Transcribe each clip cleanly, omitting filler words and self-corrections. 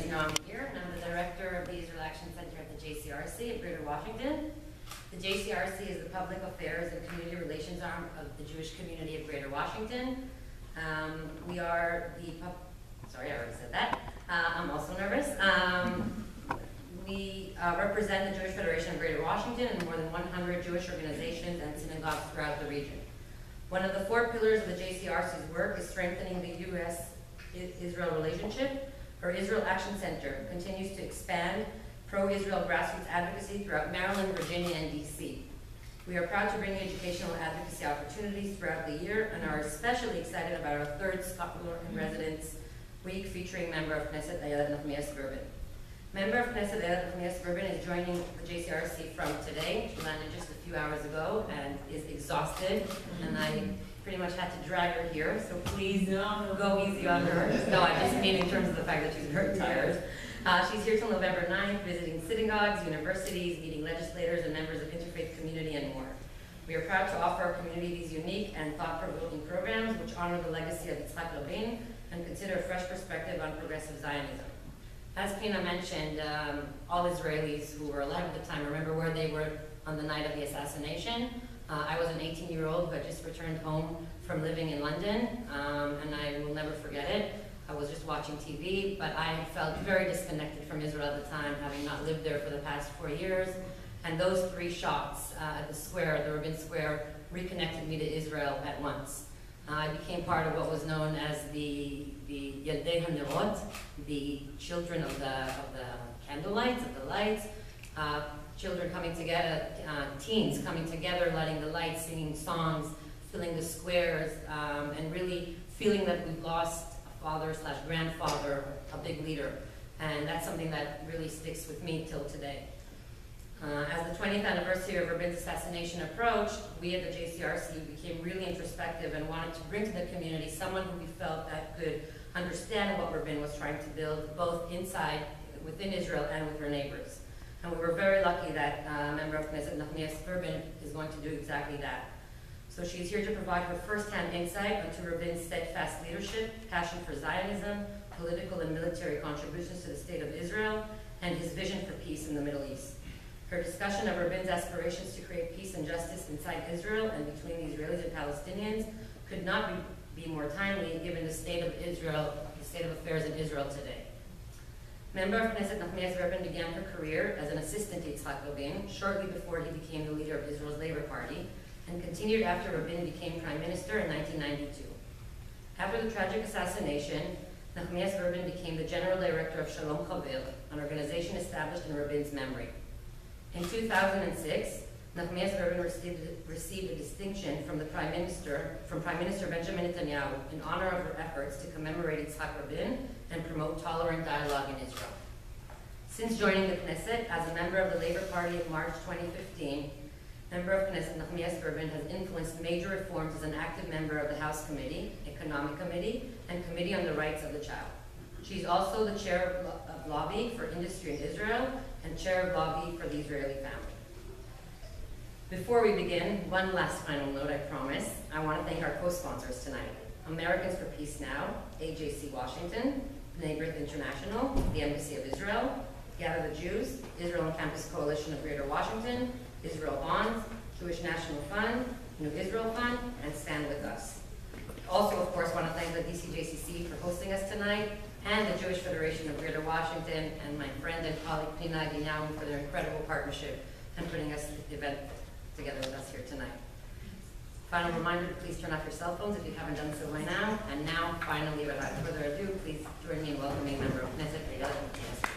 you know, I'm here, and I'm the director of the Israel Action Center at the JCRC of Greater Washington. The JCRC is the public affairs and community relations arm of the Jewish community of Greater Washington. We are the, sorry, I already said that. I'm also nervous. We represent the Jewish Federation of Greater Washington and more than 100 Jewish organizations and synagogues throughout the region. One of the 4 pillars of the JCRC's work is strengthening the U.S.-Israel relationship. Our Israel Action Center continues to expand pro-Israel grassroots advocacy throughout Maryland, Virginia, and D.C. We are proud to bring educational advocacy opportunities throughout the year and are especially excited about our 3rd Scholar in Residence Week featuring member of Knesset Ayelet Nahmias-Verbin. Member of Knesset Ayelet Nahmias-Verbin is joining the JCRC from today. She landed just a few hours ago and is exhausted, and I pretty much had to drag her here, so please go easy on her. No, I just mean in terms of the fact that she's very tired. She's here till November 9th, visiting synagogues, universities, meeting legislators and members of interfaith community, and more. We are proud to offer our community these unique and thought-provoking programs which honor the legacy of Yitzhak Rabin and consider a fresh perspective on progressive Zionism. As Pina mentioned, all Israelis who were alive at the time remember where they were on the night of the assassination. I was an 18-year-old who had just returned home from living in London, and I will never forget it. I was just watching TV, but I felt very disconnected from Israel at the time, having not lived there for the past 4 years. And those 3 shots at the square, the Rabin Square, reconnected me to Israel at once. I became part of what was known as the Yaldei HaNerot, the children of the candlelights, of the lights. Children coming together, teens coming together, lighting the lights, singing songs, filling the squares, and really feeling that we've lost a father/grandfather, a big leader. And that's something that really sticks with me till today. As the 20th anniversary of Rabin's assassination approached, we at the JCRC became really introspective and wanted to bring to the community someone who we felt that could understand what Rabin was trying to build, both inside, within Israel, and with her neighbors. And we were very lucky that a member of Knesset Nahmias-Verbin is going to do exactly that. So she's here to provide her first-hand insight into Rabin's steadfast leadership, passion for Zionism, political and military contributions to the state of Israel, and his vision for peace in the Middle East. Her discussion of Rabin's aspirations to create peace and justice inside Israel and between the Israelis and Palestinians could not be more timely given the state of Israel, the state of affairs in Israel today. Member of Knesset Nahmias-Verbin began her career as an assistant to Yitzhak Rabin shortly before he became the leader of Israel's Labor Party, and continued after Rabin became prime minister in 1992. After the tragic assassination, Nahmias-Verbin became the general director of Shalom Chaver, an organization established in Rabin's memory. In 2006, Nahmias-Verbin received a distinction from Prime Minister Benjamin Netanyahu in honor of her efforts to commemorate Yitzhak Rabin and promote tolerant dialogue in Israel. Since joining the Knesset as a member of the Labor Party in March 2015, member of Knesset Nahmias-Verbin has influenced major reforms as an active member of the House Committee, Economic Committee, and Committee on the Rights of the Child. She's also the chair of Lobby for Industry in Israel and chair of Lobby for the Israeli Family. Before we begin, one last final note, I promise. I want to thank our co-sponsors tonight. Americans for Peace Now, AJC Washington, B'nai B'rith International, the Embassy of Israel, Gather the Jews, Israel on Campus Coalition of Greater Washington, Israel Bonds, Jewish National Fund, New Israel Fund, and Stand With Us. Also, of course, want to thank the DCJCC for hosting us tonight, and the Jewish Federation of Greater Washington, and my friend and colleague Pina Ginyaum for their incredible partnership and putting this event together with us here tonight. Final reminder to please turn off your cell phones if you haven't done so by now. And now, finally, without further ado, please join me in welcoming a member of Knesset Ayelet Nahmias-Verbin.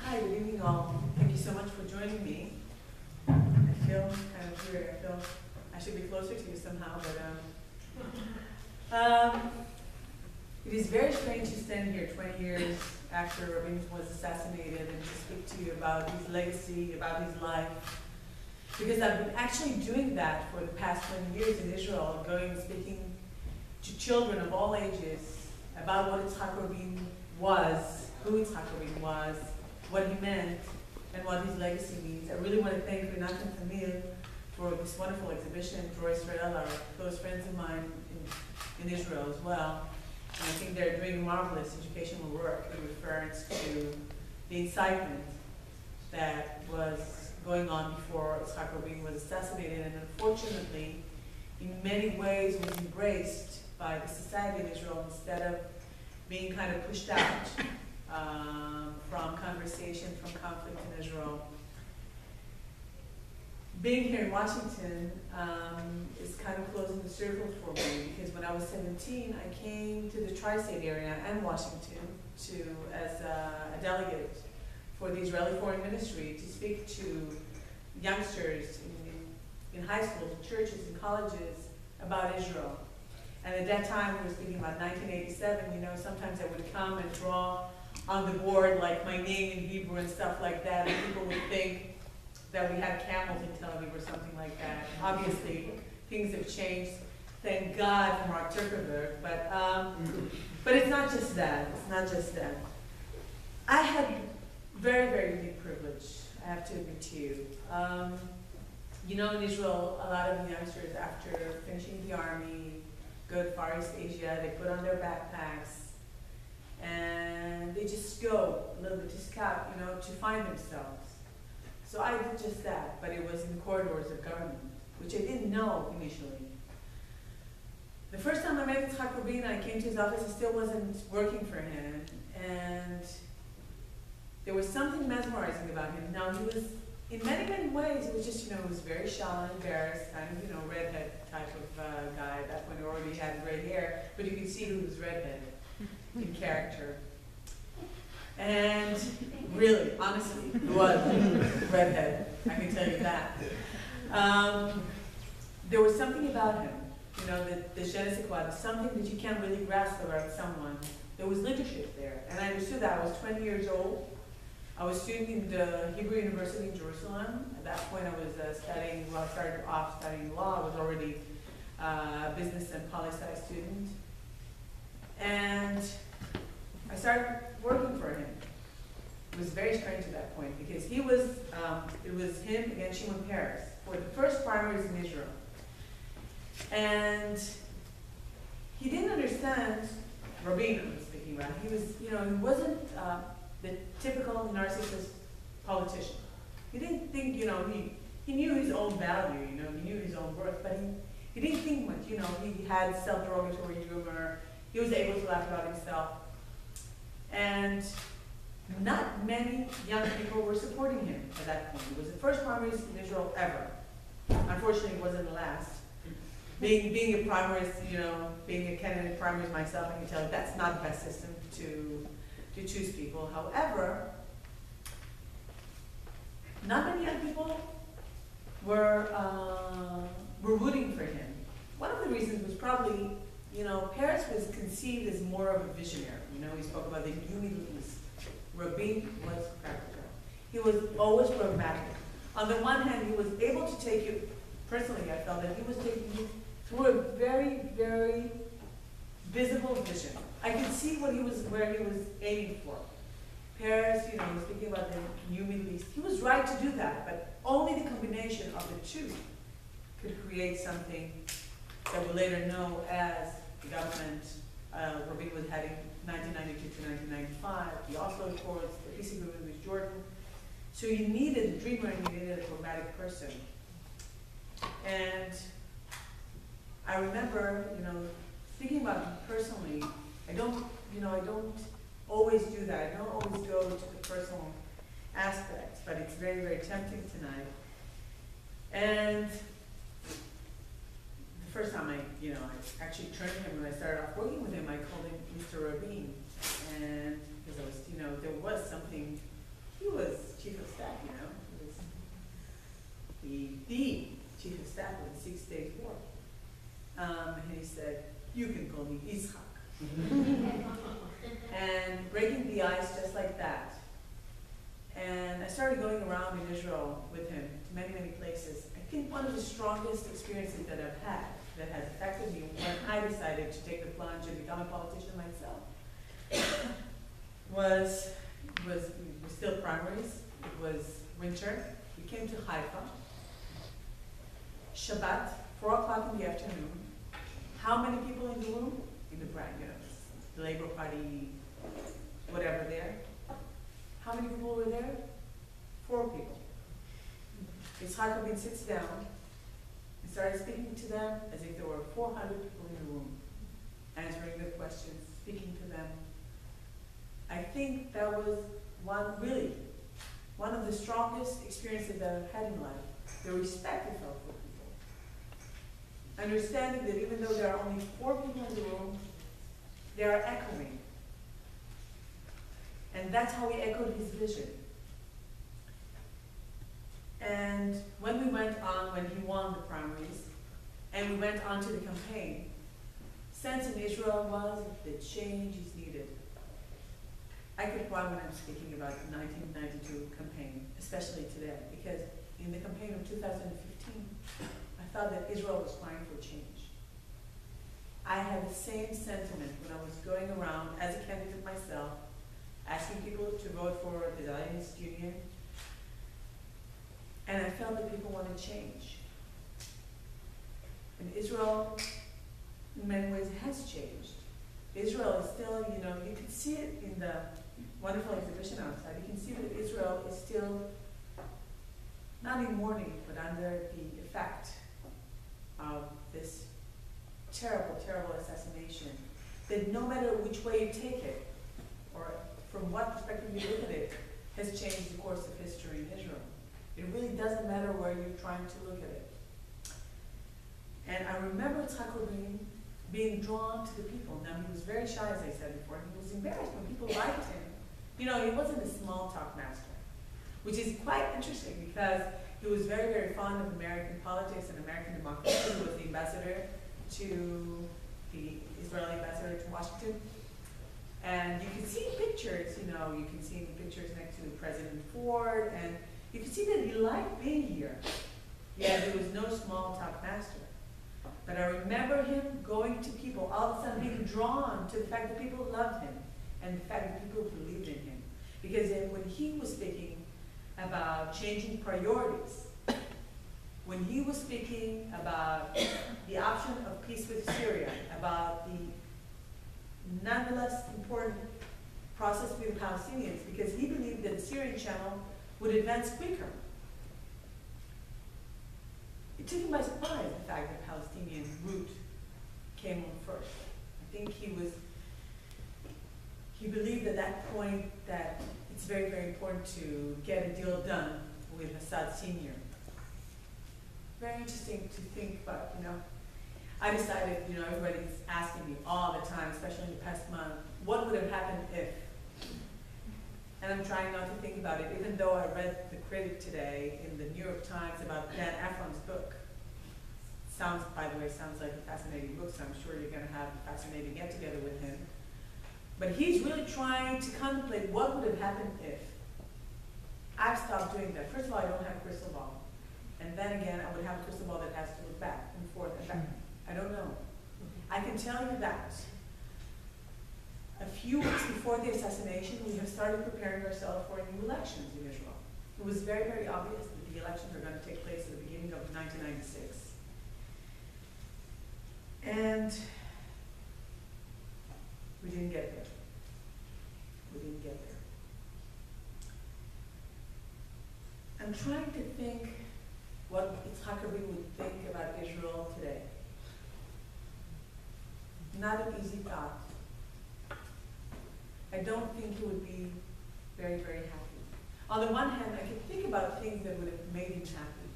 Hi, good evening all. Thank you so much for joining me. I feel kind of weird. I feel I should be closer to you somehow, but it is very strange to stand here 20 years after Rabin was assassinated and to speak to you about his legacy, about his life. Because I've been actually doing that for the past 20 years in Israel, going and speaking to children of all ages about what Yitzhak Rabin was, who Yitzhak Rabin was, what he meant, and what his legacy means. I really want to thank Renat and Tamir for this wonderful exhibition. Dror Israel are close friends of mine in Israel as well. And I think they're doing marvelous educational work in reference to the incitement that was going on before Yitzhak Rabin was assassinated, and unfortunately, in many ways was embraced by the society in Israel instead of being kind of pushed out from conversation, from conflict in Israel. Being here in Washington is kind of closing the circle for me, because when I was 17, I came to the tri-state area and Washington as a delegate for the Israeli Foreign Ministry to speak to youngsters in high schools, churches, and colleges about Israel. And at that time, we were speaking about 1987, you know, sometimes I would come and draw on the board like my name in Hebrew and stuff like that, and people would think that we had camels in Tel Aviv or something like that. Obviously, things have changed. Thank God for Mark Zuckerberg. But it's not just that. It's not just that. I had very, very unique privilege, I have to admit to you. You know, in Israel, a lot of youngsters, after finishing the army, go to Far East Asia, they put on their backpacks, and they just go a little bit to scout, you know, to find themselves. So I did just that, but it was in the corridors of government, which I didn't know initially. The first time I met Yitzhak Rabin, I came to his office, I still wasn't working for him, and there was something mesmerizing about him. Now, he was, in many, many ways, it was just, you know, he was very shy, embarrassed, kind of, you know, redhead type of guy. At that point, he already had gray hair, but you could see he was redhead in character. And really, honestly, he was redhead, I can tell you that. There was something about him, you know, the je ne sais quoi, something that you can't really grasp about someone. There was leadership there, and I understood that. I was 20 years old. I was studying in the Hebrew University in Jerusalem. At that point, I was studying, well, I started off studying law. I was already a business and poli-sci student. And I started working for him. It was very strange at that point, because he was, it was him against Shimon Peres for the first primaries in Israel. And he didn't understand Rabin, I was speaking about. He was, you know, he wasn't the typical narcissist politician. He didn't think, you know, he knew his own value, you know, he knew his own worth, but he didn't think much, you know, he had self-derogatory humor, he was able to laugh about himself. And not many young people were supporting him at that point. It was the first primaries in Israel ever. Unfortunately, it wasn't the last. Being a primaries, you know, being a candidate in primaries myself, I can tell you that's not the best system to choose people. However, not many young people were rooting for him. One of the reasons was probably, you know, Peres was conceived as more of a visionary. You know, he spoke about the New Middle East. Rabin was practical. He was always pragmatic. On the one hand, he was able to take you, personally I felt that he was taking you through a very, very visible vision. I could see where he was aiming for. Peres, you know, was speaking about the New Middle East. He was right to do that, but only the combination of the two could create something that we later know as the government Rabin was heading 1992 to 1995, the Oslo Accords, the peace agreement with Jordan. So you needed a dreamer and you needed a pragmatic person. And I remember, you know, thinking about him personally, I don't always do that. I don't always go to the personal aspects, but it's very, very tempting tonight. And the first time I actually turned to him when I started off working with him, I called him Mr. Rabin. And because I was, you know, there was something, he was chief of staff, you know, he was the chief of staff of the 6 Days War. And he said, you can call me Yitzhak. And breaking the ice just like that. And I started going around in Israel with him to many, many places. I think one of the strongest experiences that I've had that has affected me when I decided to take the plunge and become a politician myself was still primaries. It was winter. We came to Haifa. Shabbat, 4 o'clock in the afternoon. How many people in the room? In the brand, the Labor Party, whatever there. How many people were there? 4 people. Yitzhak Rabin sits down and started speaking to them as if there were 400 people in the room, answering their questions, speaking to them. I think that was one of the strongest experiences that I've had in life. The respect I felt for people. Understanding that even though there are only 4 people in the room, they are echoing. And that's how he echoed his vision. And when he won the primaries, and we went on to the campaign, sense in Israel was that change is needed. I could cry when I'm speaking about the 1992 campaign, especially today, because in the campaign of 2015, I thought that Israel was crying for change. I had the same sentiment when I was going around as a candidate myself, asking people to vote for the Zionist Union, and I felt that people wanted change. And Israel, in many ways, has changed. Israel is still, you can see it in the wonderful exhibition outside. You can see that Israel is still not in mourning, but under the effect of this terrible, terrible assassination. That no matter which way you take it, or from what perspective you look at it, has changed the course of history in Israel. It really doesn't matter where you're trying to look at it. And I remember Yitzhak Rabin being drawn to the people. Now, he was very shy, as I said before. He was embarrassed when people liked him. He wasn't a small talk master, which is quite interesting because he was very, very fond of American politics and American democracy. He was the Israeli ambassador to Washington. And you can see pictures, you can see pictures next to President Ford, and you can see that he liked being here. Yeah, there was no small talk master. But I remember him going to people, all of a sudden being drawn to the fact that people loved him and the fact that people believed in him. Because when he was speaking about changing priorities, when he was speaking about the option of peace with Syria, about the nonetheless important process with the Palestinians, because he believed that the Syrian channel would advance quicker. It took him by surprise, the fact that Palestinian route came on first. I think he believed at that point that it's very, very important to get a deal done with Assad Sr. Very interesting to think about, I decided, everybody's asking me all the time, especially in the past month, what would have happened if? And I'm trying not to think about it, even though I read the critic today in the New York Times about Dan Efron's book. By the way, sounds like a fascinating book, so I'm sure you're going to have a fascinating get-together with him. But he's really trying to contemplate what would have happened if. I've stopped doing that. First of all, I don't have a crystal ball. And then again, I would have a crystal ball that has to look back and forth and back. I don't know. I can tell you that a few weeks before the assassination, we have started preparing ourselves for new elections in Israel. It was very, very obvious that the elections are going to take place at the beginning of 1996. And we didn't get there. We didn't get there. I'm trying to think what Yitzhak Rabin would think about Israel today. Not an easy thought. I don't think he would be very, very happy. On the one hand, I could think about things that would have made him happy,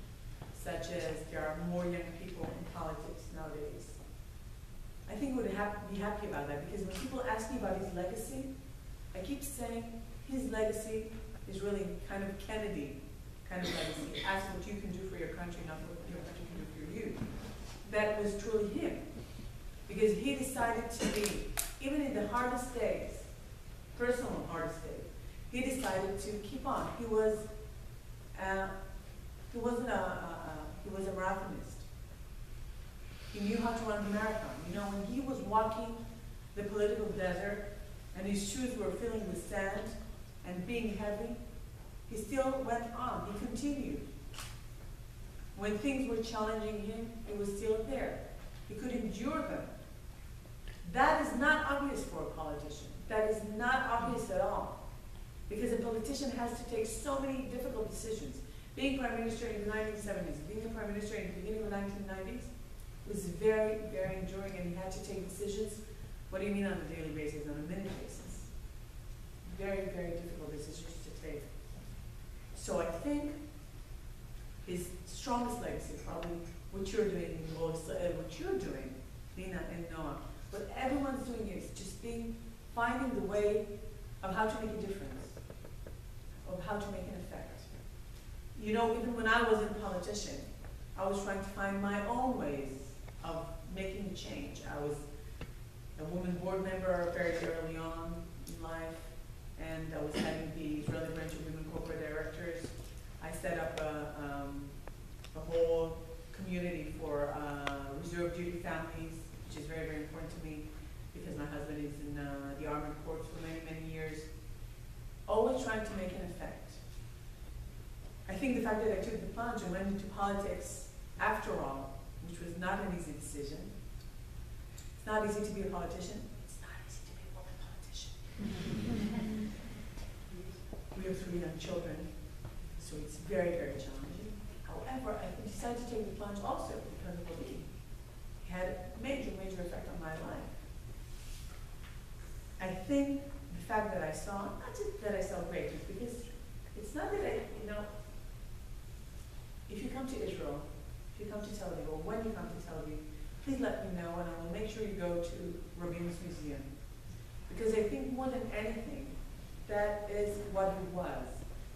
such as there are more young people in politics nowadays. I think he would be happy about that, because when people ask me about his legacy, I keep saying his legacy is really kind of Kennedy kind of legacy. Ask what you can do for your country, not what your country can do for you. That was truly him, because he decided to be, even in the hardest days, personal hardest days, he decided to keep on. He was a marathonist. He knew how to run the marathon. When he was walking the political desert and his shoes were filling with sand and being heavy, he still went on. He continued. When things were challenging him, it was still there. He could endure them. That is not obvious for a politician. That is not obvious at all. Because a politician has to take so many difficult decisions. Being prime minister in the 1970s, being a prime minister in the beginning of the 1990s was very, very enduring, and he had to take decisions. What do you mean on a daily basis, on a minute basis? Very, very difficult decisions to take. So I think his strongest legacy is probably what you're doing, what you're doing, Lina and Noah. What everyone's doing is just finding the way of how to make a difference, of how to make an effect. You know, even when I wasn't a politician, I was trying to find my own ways of making a change. I was a woman board member very early on in life, and I was heading the Israeli branch of women corporate directors. I set up a whole community for reserve duty families, which is very, very important to me because my husband is in the Army Corps for many, many years. Always trying to make an effect. I think the fact that I took the plunge and went into politics after all, which was not an easy decision. It's not easy to be a politician. It's not easy to be a woman politician. We have 3 young children, so it's very, very challenging. However, I decided to take the plunge also because of Rabin. It had a major, major effect on my life. I think the fact that I saw, not just that I saw greatness, because it's not that I, you know, if you come to Israel, if you come to Tel Aviv, or when you come to Tel Aviv, please let me know, and I will make sure you go to Rabin's museum. Because I think more than anything, that is what he was.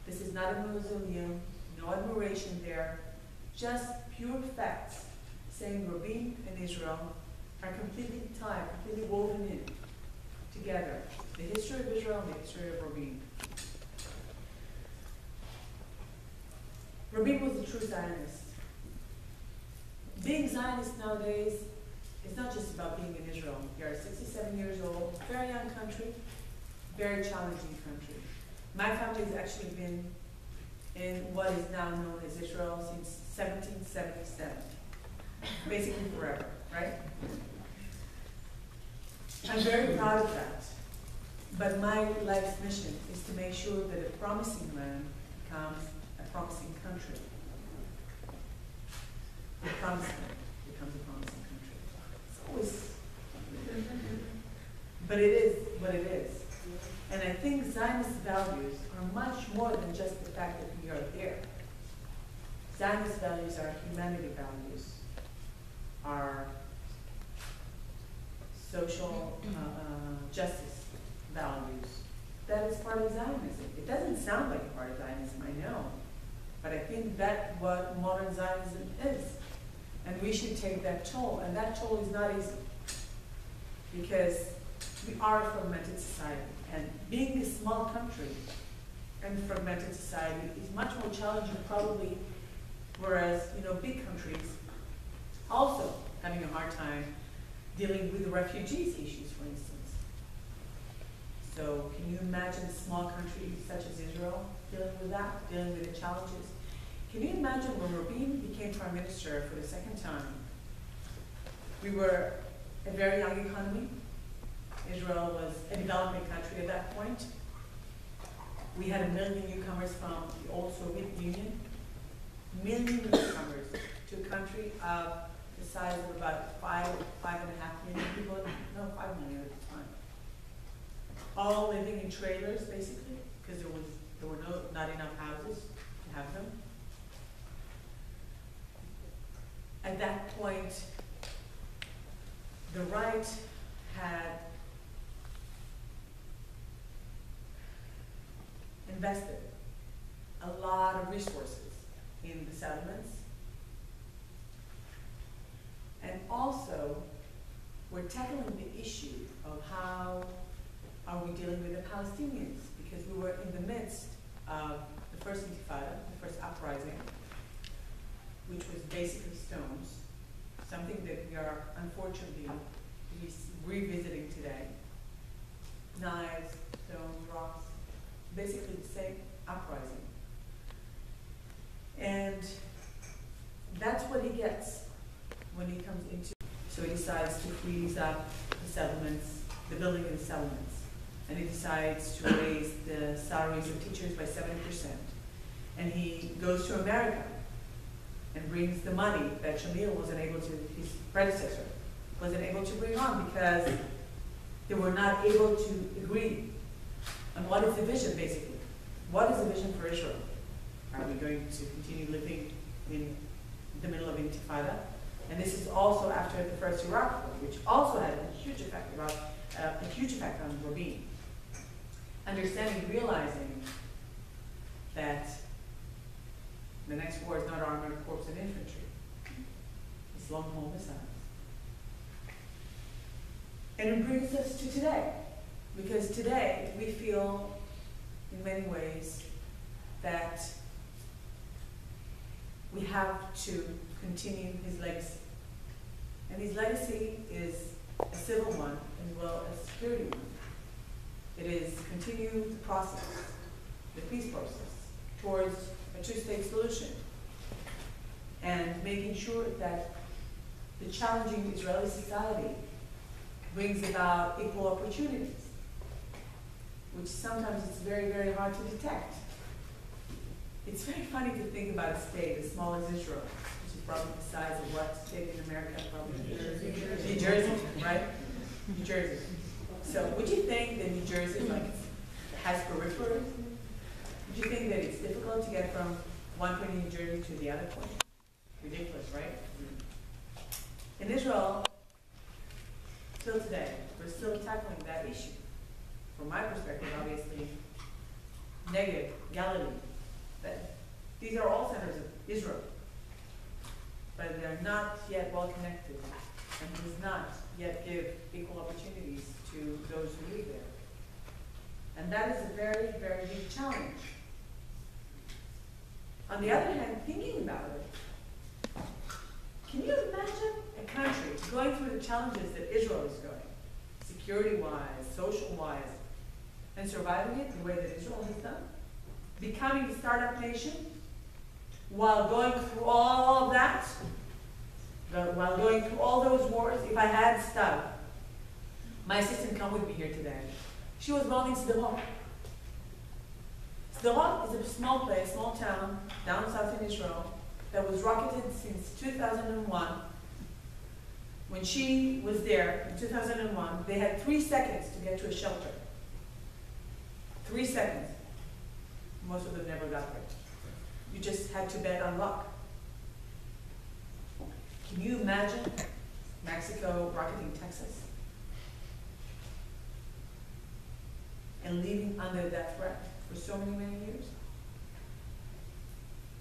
This is not a mausoleum, no admiration there, just pure facts saying Rabin and Israel are completely tied, completely woven in together. The history of Israel and the history of Rabin. Rabin was a true Zionist. Being Zionist nowadays is not just about being in Israel. You're 67 years old, very young country, very challenging country. My family has actually been in what is now known as Israel since 1777. Basically forever, right? I'm very proud of that. But my life's mission is to make sure that a promising land becomes a promising country. A promising land becomes a promising country. It's always, but it is what it is. And I think Zionist values are much more than just the fact that we are there. Zionist values are humanity values, are social justice values. That is part of Zionism. It doesn't sound like part of Zionism, I know. But I think that's what modern Zionism is. And we should take that toll. And that toll is not easy. Because we are a fragmented society. And being a small country and a fragmented society is much more challenging probably, whereas, you know, big countries also having a hard time dealing with the refugees issues, for instance. So can you imagine a small country such as Israel dealing with that, dealing with the challenges? Can you imagine when Rabin became prime minister for the second time? We were a very young economy. Israel was a developing country at that point. We had 1 million newcomers from the old Soviet Union. 1 million newcomers to a country of the size of about 5.5 million people. No, 5 million at the time. All living in trailers, basically, because there were not enough houses to have them. At that point, the right had invested a lot of resources in the settlements, and also we're tackling the issue of how are we dealing with the Palestinians, because we were in the midst of the first intifada, the first uprising, which was basically stones, something that we are unfortunately revisiting today. Knives, stones, rocks, basically the same uprising. And up the settlements, the building of the settlements, and he decides to raise the salaries of teachers by 70%. And he goes to America and brings the money that Shamil wasn't able to, his predecessor, wasn't able to bring on because they were not able to agree on what is the vision, basically. What is the vision for Israel? Are we going to continue living in the middle of Intifada? And this is also after the first Iraq War, which also had a huge effect on Rabin. Understanding, realizing that the next war is not armored corps and infantry. It's long-haul missiles. And it brings us to today. Because today we feel, in many ways, that we have to continue his legacy. And his legacy is a civil one as well as a security one. It is continue the process, the peace process, towards a two-state solution, and making sure that the challenging Israeli society brings about equal opportunities, which sometimes it's very, very hard to detect. It's very funny to think about a state as small as Israel, which is probably the size of what state in America? Probably New Jersey, right? New Jersey. So would you think that New Jersey has periphery? Would you think that it's difficult to get from one point in New Jersey to the other point? Ridiculous, right? In Israel, still today, we're still tackling that issue. From my perspective, obviously, Negev, Galilee, that these are all centers of Israel, but they're not yet well connected and does not yet give equal opportunities to those who live there. And that is a very, very big challenge. On the other hand, thinking about it, can you imagine a country going through the challenges that Israel is going, security-wise, social-wise, and surviving it the way that Israel has done? Becoming a startup nation while going through all of that, while going through all those wars. If I had stuff, my assistant come with me here today. She was building Sderot. Sderot is a small place, small town, down south in Israel, that was rocketed since 2001. When she was there in 2001, they had 3 seconds to get to a shelter. 3 seconds. Most of them never got there. You just had to bet on luck. Can you imagine Mexico rocketing Texas? And living under that threat for so many, many years?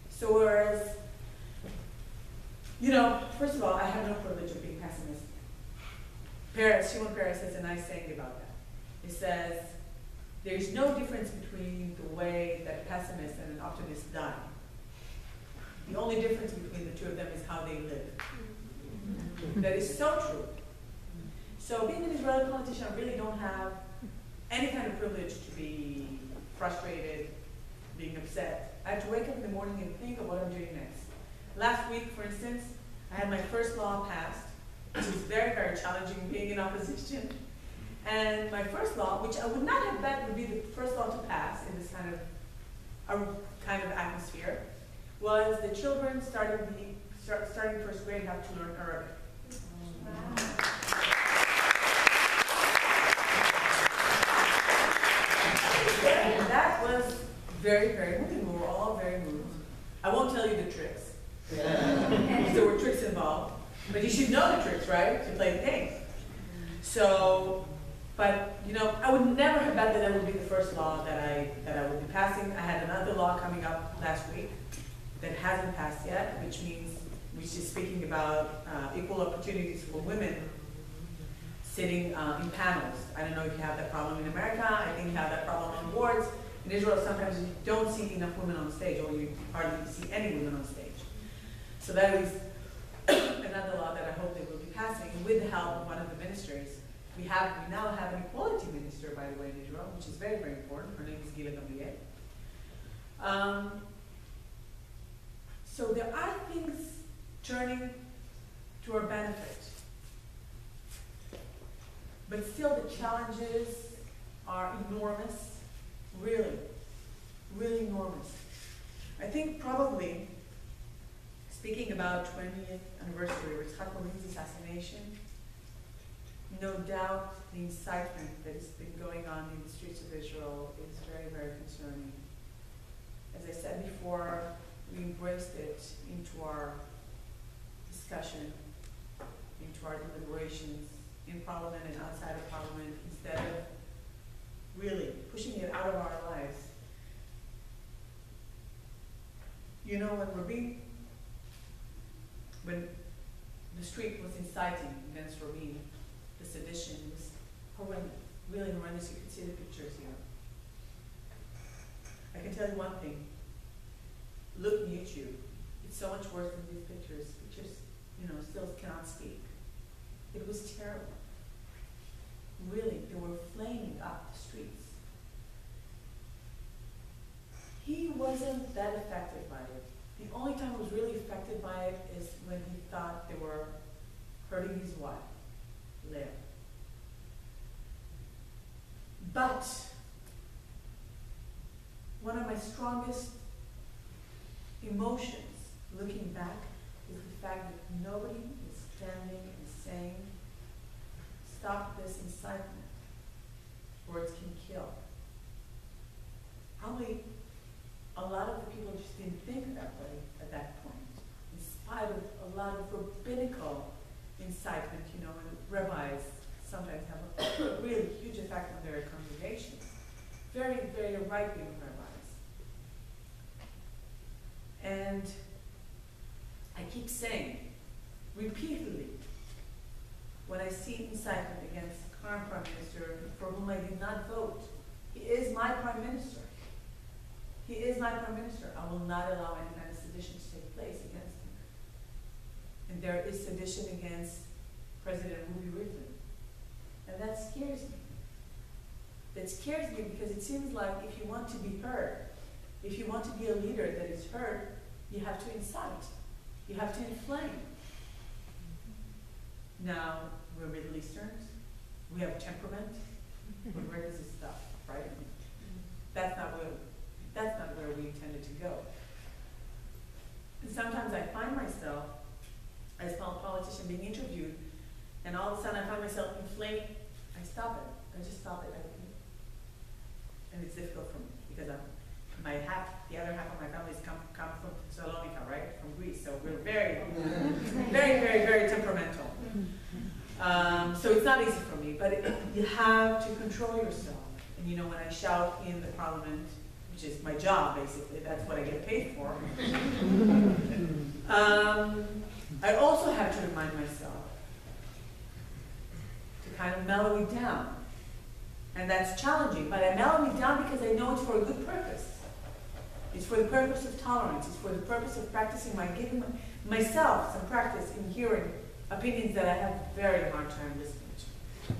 So whereas, first of all, I have no privilege of being pessimistic. Shimon Peres has a nice saying about that. He says, there's no difference between the way that a pessimist and an optimist die. The only difference between the two of them is how they live. That is so true. So being an Israeli politician, I really don't have any kind of privilege to be frustrated, being upset. I have to wake up in the morning and think of what I'm doing next. Last week, for instance, I had my first law passed, which was very, very challenging being in opposition. And my first law, which I would not have bet would be the first law to pass in this kind of atmosphere, was the children starting first grade have to learn Arabic. Wow. And that was very, very moving. We were all very moved. I won't tell you the tricks. There were tricks involved. But you should know the tricks, right? To play the game. So, but I would never have bet that would be the first law that I would be passing. I had another law coming up last week that hasn't passed yet, which is speaking about equal opportunities for women sitting in panels. I don't know if you have that problem in America. I think you have that problem on boards. In Israel, sometimes you don't see enough women on stage, or you hardly see any women on stage. So that is another law that I hope they will be passing with the help of one of the ministers. We now have an equality minister, by the way, in Israel, which is very, very important. Her name is Gila Gamliel. So there are things turning to our benefit. But still the challenges are enormous, really, really enormous. I think probably, speaking about 20th anniversary of Yitzhak Rabin's assassination, no doubt the incitement that has been going on in the streets of Israel is very, very concerning. As I said before, we embraced it into our discussion, into our deliberations in Parliament and outside of Parliament, instead of really pushing it out of our lives. You know, when the street was inciting against Rabin, the sedition was horrendous, really horrendous. You could see the pictures here. I can tell you one thing. Look on YouTube. It's so much worse than these pictures. Pictures, you know, still cannot speak. It was terrible. Really, they were flaming up the streets. He wasn't that affected by it. The only time he was really affected by it is when he thought they were hurting his wife, Leah. But one of my strongest emotions looking back is the fact that nobody is standing and saying, stop this incitement. Words can kill. Probably a lot of the people just didn't think that way at that point, in spite of a lot of rabbinical incitement, you know, and rabbis sometimes have a really huge effect on their congregations. Very, very right-wing rabbis. And I keep saying, repeatedly, when I see incitement against the current Prime Minister, for whom I did not vote, he is my Prime Minister. He is my Prime Minister. I will not allow any kind of sedition to take place against him. And there is sedition against President Rabin. And that scares me. That scares me because it seems like if you want to be heard, if you want to be a leader that is heard, you have to incite. You have to inflame. Now, we're Middle Easterns. We have temperament. We're very this stuff, right? That's not where we intended to go. And sometimes I find myself, as a politician, being interviewed, and all of a sudden I find myself inflaming. I stop it. I just stop it. And it's difficult for me because the other half of my family come from Salonika, right? From Greece. So we're very, very, very, very temperamental. So it's not easy for me, but you have to control yourself. And you know, when I shout in the parliament, which is my job basically, that's what I get paid for. I also have to remind myself to kind of mellow it down. And that's challenging, but I mellow it down because I know it's for a good purpose. It's for the purpose of tolerance. It's for the purpose of practicing giving myself some practice in hearing opinions that I have a very hard time listening to.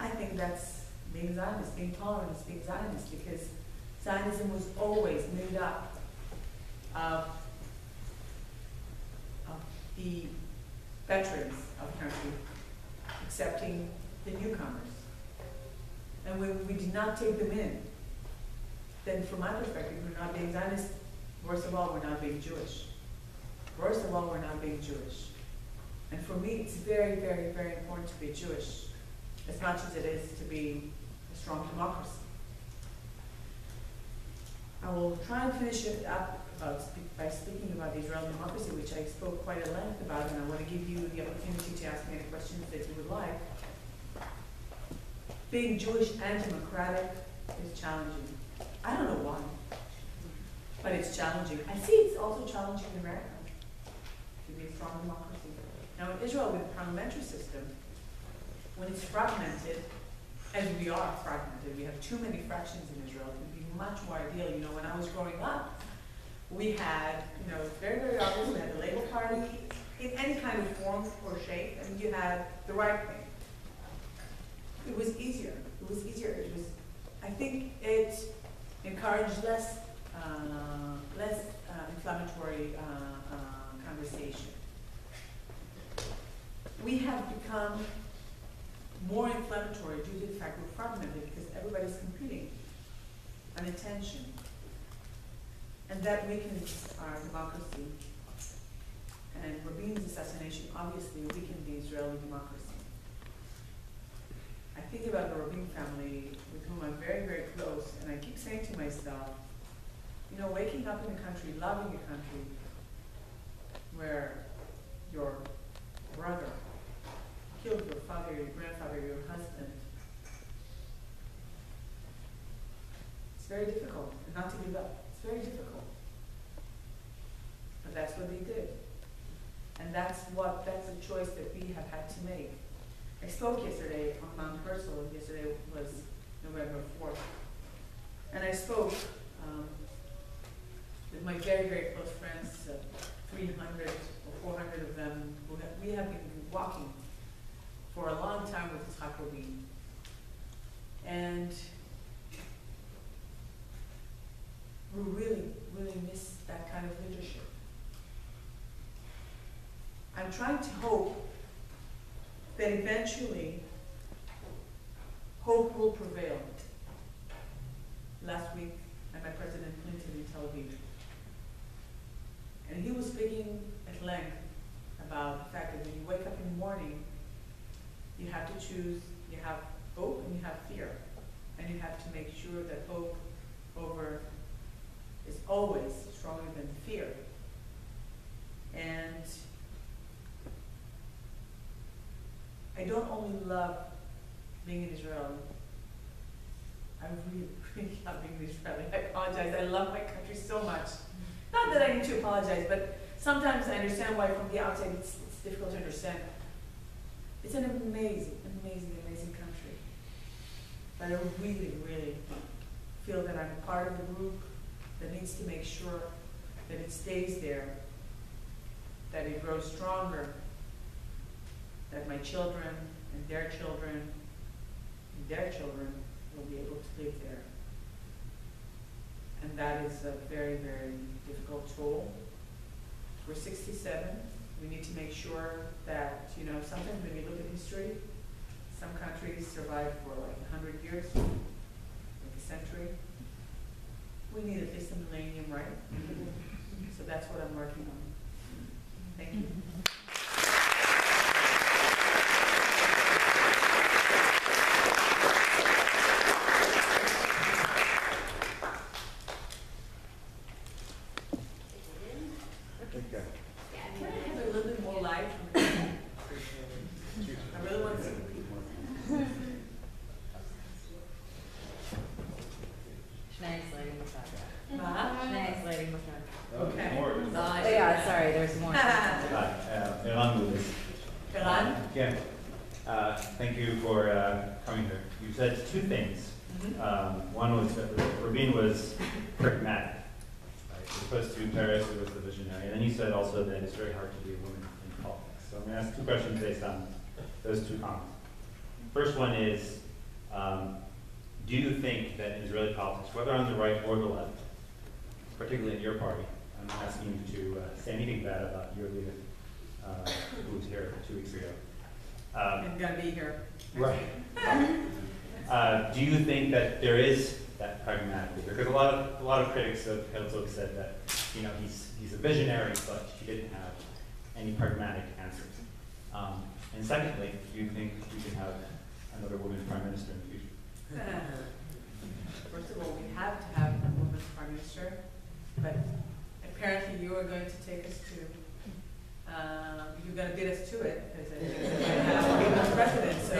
I think that's being Zionist, being tolerant is being Zionist, because Zionism was always made up of the veterans of the country accepting the newcomers. And when we did not take them in, then from my perspective, we're not being Zionist. Worst of all, we're not being Jewish. Worst of all, we're not being Jewish. And for me, it's very, very, very important to be Jewish, as much as it is to be a strong democracy. I will try and finish it up by speaking about the Israeli democracy, which I spoke quite at length about, and I want to give you the opportunity to ask me any questions that you would like. Being Jewish and democratic is challenging. I don't know why, but it's challenging. I see it's also challenging in America to be a strong democracy. Now in Israel, with the parliamentary system, when it's fragmented, as we are fragmented, we have too many fractions in Israel, it would be much more ideal. You know, when I was growing up, we had, you know, very, very obvious, we had the Labour Party in any kind of form or shape, and you had the right wing. It was easier. It was easier. It was, I think it encouraged less inflammatory conversation. we have become more inflammatory due to the fact we're fragmented because everybody's competing on attention. And that weakens our democracy. And Rabin's assassination obviously weakened the Israeli democracy. I think about the Rabin family with whom I'm very, very close, and I keep saying to myself, you know, waking up in a country, loving a country, where your brother killed your father, your grandfather, your husband, it's very difficult, and not to give up. It's very difficult. But that's what they did. And that's a choice that we have had to make. I spoke yesterday on Mount Herzl. Yesterday was November 4th. And I spoke with my very, very close friends, 300 or 400 of them, we have been walking for a long time with Yitzhak Rabin. And we really, really miss that kind of leadership. I'm trying to hope that eventually hope will prevail. Last week, I met President Clinton in Tel Aviv. And he was speaking at length about the fact that when you wake up in the morning, you have to choose, you have hope and you have fear. And you have to make sure that hope is always stronger than fear. And I don't only love being in Israel, I really, really love being in Israel. I apologize, I love my country so much. Not that I need to apologize, but sometimes I understand why from the outside it's difficult to understand. It's an amazing, amazing, amazing country. But I really, really feel that I'm part of a group that needs to make sure that it stays there, that it grows stronger, that my children and their children will be able to live there. And that is a very, very difficult toll. We're 67. We need to make sure that, you know, sometimes when you look at history, some countries survive for like 100 years, like a century. We need at least a millennium, right? So that's what I'm working on. Thank you. Thank you for coming here. You said two things. One was that Rabin was pragmatic. Right? As opposed to Paris, who was the visionary. And then you said also that it's very hard to be a woman in politics. So I'm going to ask two questions based on those two comments. First one is, do you think that in Israeli politics, whether on the right or the left, particularly in your party, I'm not asking you to say anything bad about your leader, who was here 2 weeks ago. I'm going to be here. Right. Do you think that there is that pragmatic leader? Because a lot of critics of Herzog said that, you know, he's a visionary, but he didn't have any pragmatic answers. And secondly, do you think we can have another woman prime minister in the future? First of all, we have to have a woman prime minister, but apparently you are going to take us to. You're going to beat us to it, because I'm going to be president, so.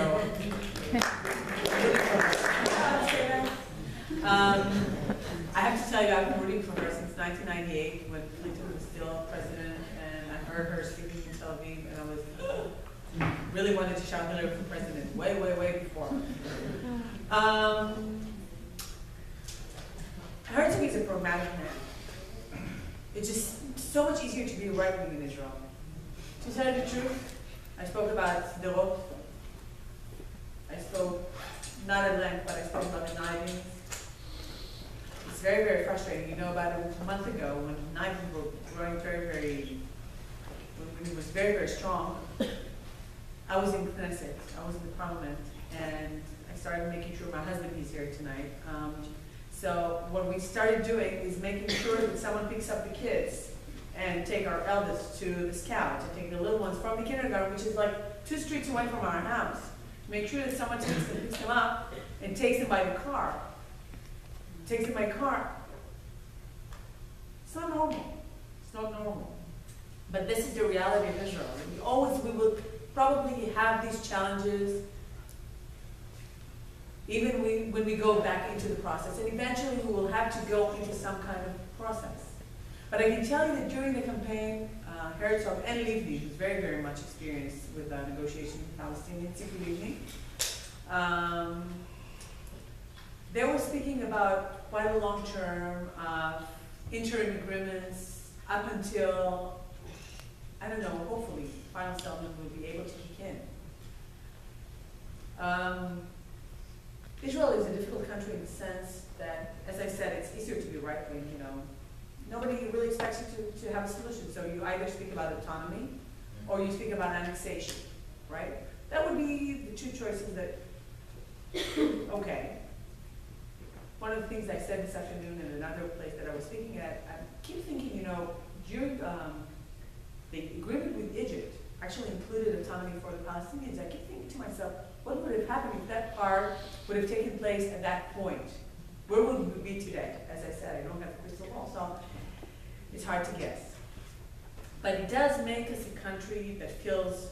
I have to tell you, I've been rooting for her since 1998, when Clinton was still president, and I heard her speaking in Tel Aviv, and I was really wanted to shout Hillary for president, way, way, way before. Herzog is a pragmatic man. It's just so much easier to be right-wing in Israel. To tell you the truth, I spoke about Sderot. I spoke, not at length, but I spoke about the knivings. It's very, very frustrating. You know, about a month ago, when knivings were growing very, very, when it was very, very strong, I was in Knesset, I was in the parliament, and I started making sure, my husband is here tonight. So what we started doing is making sure that someone picks up the kids and take our eldest to the scout, to take the little ones from the kindergarten, which is like 2 streets away from our house. Make sure that someone takes them, picks them up, and takes them by the car. Takes them by car. It's not normal. It's not normal. But this is the reality of Israel. We will probably have these challenges even when we go back into the process. And eventually we will have to go into some kind of process. But I can tell you that during the campaign, Herzog and Livni, who's very, very much experienced with negotiations with Palestinians, Livni, they were speaking about quite a long term interim agreements up until, I don't know, hopefully final settlement will be able to kick in. Israel is a difficult country in the sense that, as I said, it's easier to be right-wing, you know. Nobody really expects you to have a solution, so you either speak about autonomy or you speak about annexation, right? That would be the 2 choices that, okay. One of the things I said this afternoon in another place that I was speaking at, I keep thinking, you know, during the agreement with Egypt actually included autonomy for the Palestinians. I keep thinking to myself, what would have happened if that part would have taken place at that point? Where would we be today? As I said, I don't have a crystal ball, so it's hard to guess. But it does make us a country that feels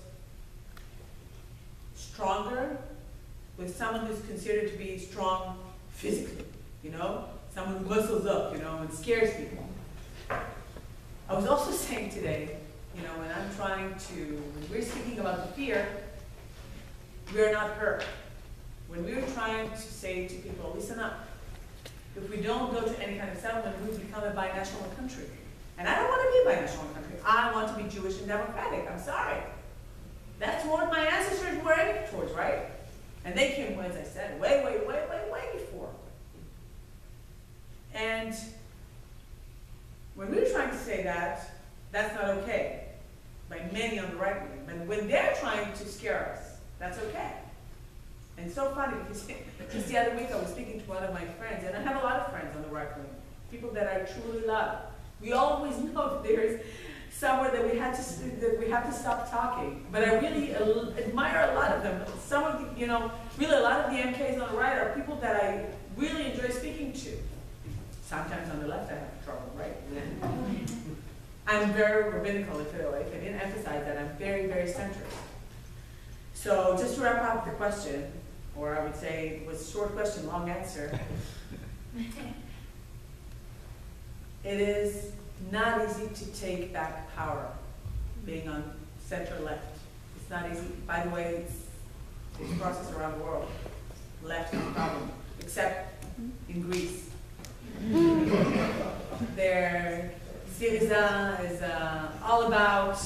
stronger with someone who's considered to be strong physically, you know? Someone who muscles up, you know, and scares people. I was also saying today, you know, when I'm trying to, when we're speaking about the fear, we are not hurt. When we are trying to say to people, listen up, if we don't go to any kind of settlement, we become a binational country. And I don't want to be a binational country. I want to be Jewish and democratic. I'm sorry. That's what my ancestors were aiming towards, right? And they came, as I said, way before. And when we were trying to say that, that's not okay, by many on the right wing. But when they're trying to scare us, that's okay. And so funny, because just the other week I was speaking to one of my friends, and I have a lot of friends on the right wing, people that I truly love. We always know that there's somewhere that we have to stop talking. But I really admire a lot of them. Some of the, you know, really a lot of the MKs on the right are people that I really enjoy speaking to. Sometimes on the left I have trouble, right? I'm very rabbinical, if I didn't emphasize that. I'm very, very centrist. So just to wrap up the question, or I would say it was a short question, long answer. It is not easy to take back power, being on center-left. It's not easy. By the way, it's a process around the world. Left is a problem, except in Greece. Their Syriza is all about,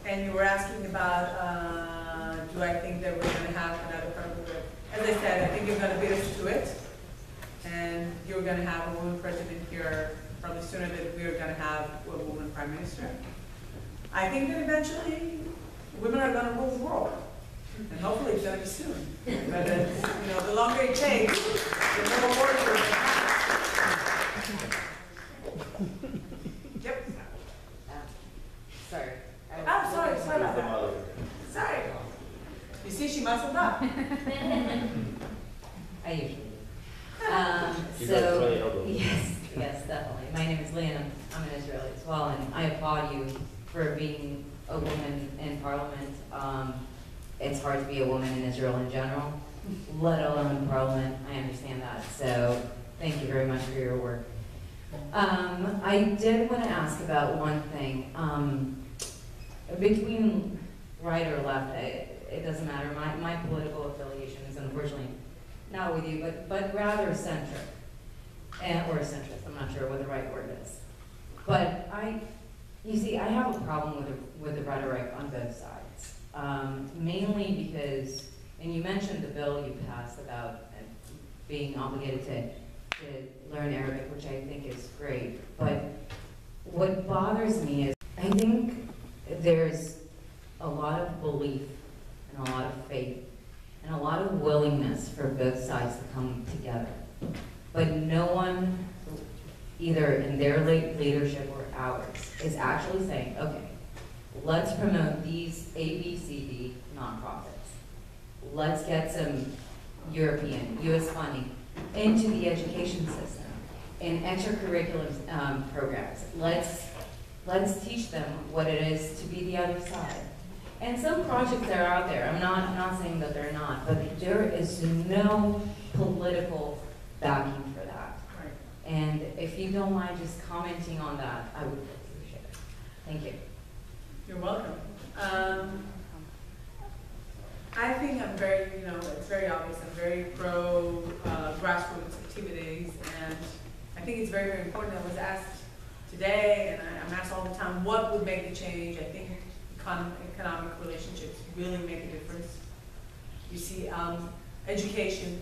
and you were asking about, do I think that we're going to have another president? As I said, I think you're going to beat us to it. And you're going to have a woman president here probably sooner than we're going to have a woman prime minister. I think that eventually women are going to rule the world. And hopefully it's going to be soon. But you know, the longer it takes, the more wars we're going to have. Yep. Sorry. Sorry about that. Sorry. You see, she muscled up. I usually do. Yes, definitely. My name is Leah, I'm an Israeli as well, and I applaud you for being a woman in parliament. It's hard to be a woman in Israel in general, let alone in parliament. I understand that, so thank you very much for your work. I did want to ask about one thing. Between right or left, it doesn't matter. My political affiliation is unfortunately not with you, but rather centric, or centrist. I'm not sure what the right word is. But you see, I have a problem with the rhetoric on both sides. Mainly because, and you mentioned the bill you passed about being obligated to learn Arabic, which I think is great. But what bothers me is, I think there's a lot of belief and a lot of faith and a lot of willingness for both sides to come together. But no one, either in their leadership or ours, is actually saying, okay, let's promote these A, B, C, D nonprofits. Let's get some European, US funding into the education system and extracurricular programs. Let's teach them what it is to be the other side. And some projects that are out there, I'm not saying that they're not, but there is no political backing for that. Right. And if you don't mind just commenting on that, I would appreciate it. Thank you. You're welcome. I think I'm very, it's very obvious, I'm very pro grassroots activities, and I think it's very, very important. I was asked today, and I'm asked all the time, what would make the change? I think economic relationships really make a difference. You see, education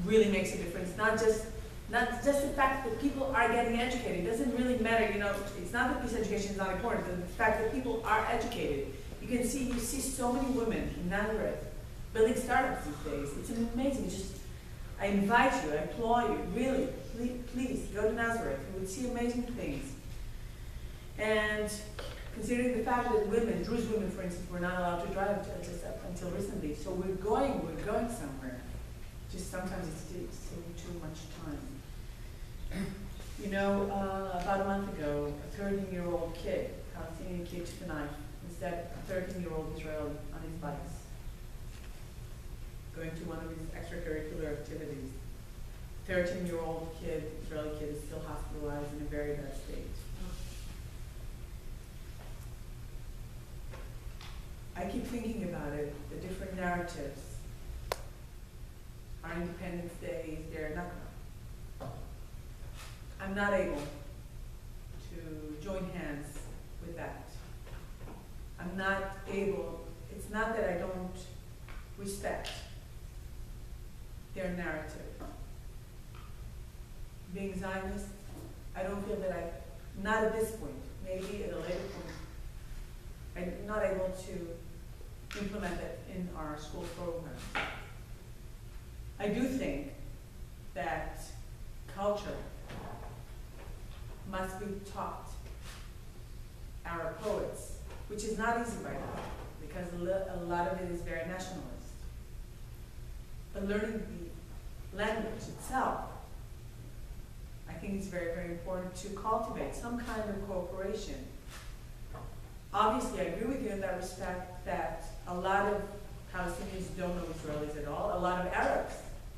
really makes a difference. Not just the fact that people are getting educated. It doesn't really matter, it's not that this education is not important, but the fact that people are educated. You see so many women in Nazareth building startups these days. It's amazing. I invite you, I applaud you, really, please go to Nazareth. You would see amazing things. And considering the fact that Druze women, for instance, were not allowed to drive just up until recently. So we're going somewhere. Just sometimes it's taking too much time. About a month ago, a 13-year-old kid, Palestinian kid, took a knife and stabbed a 13-year-old Israeli on his bikes, going to one of his extracurricular activities. 13-year-old kid, Israeli kid, is still hospitalized in a very bad state. I keep thinking about it, the different narratives. Our Independence Day is there. I'm not able to join hands with that. I'm not able, it's not that I don't respect their narrative. Being Zionist, I don't feel that not at this point, maybe at a later point, I'm not able to implement it in our school program. I do think that culture must be taught. Our poets, which is not easy right now, because a lot of it is very nationalist. But learning the language itself, I think it's very, very important to cultivate some kind of cooperation. Obviously, I agree with you in that respect that a lot of Palestinians don't know Israelis at all. A lot of Arabs,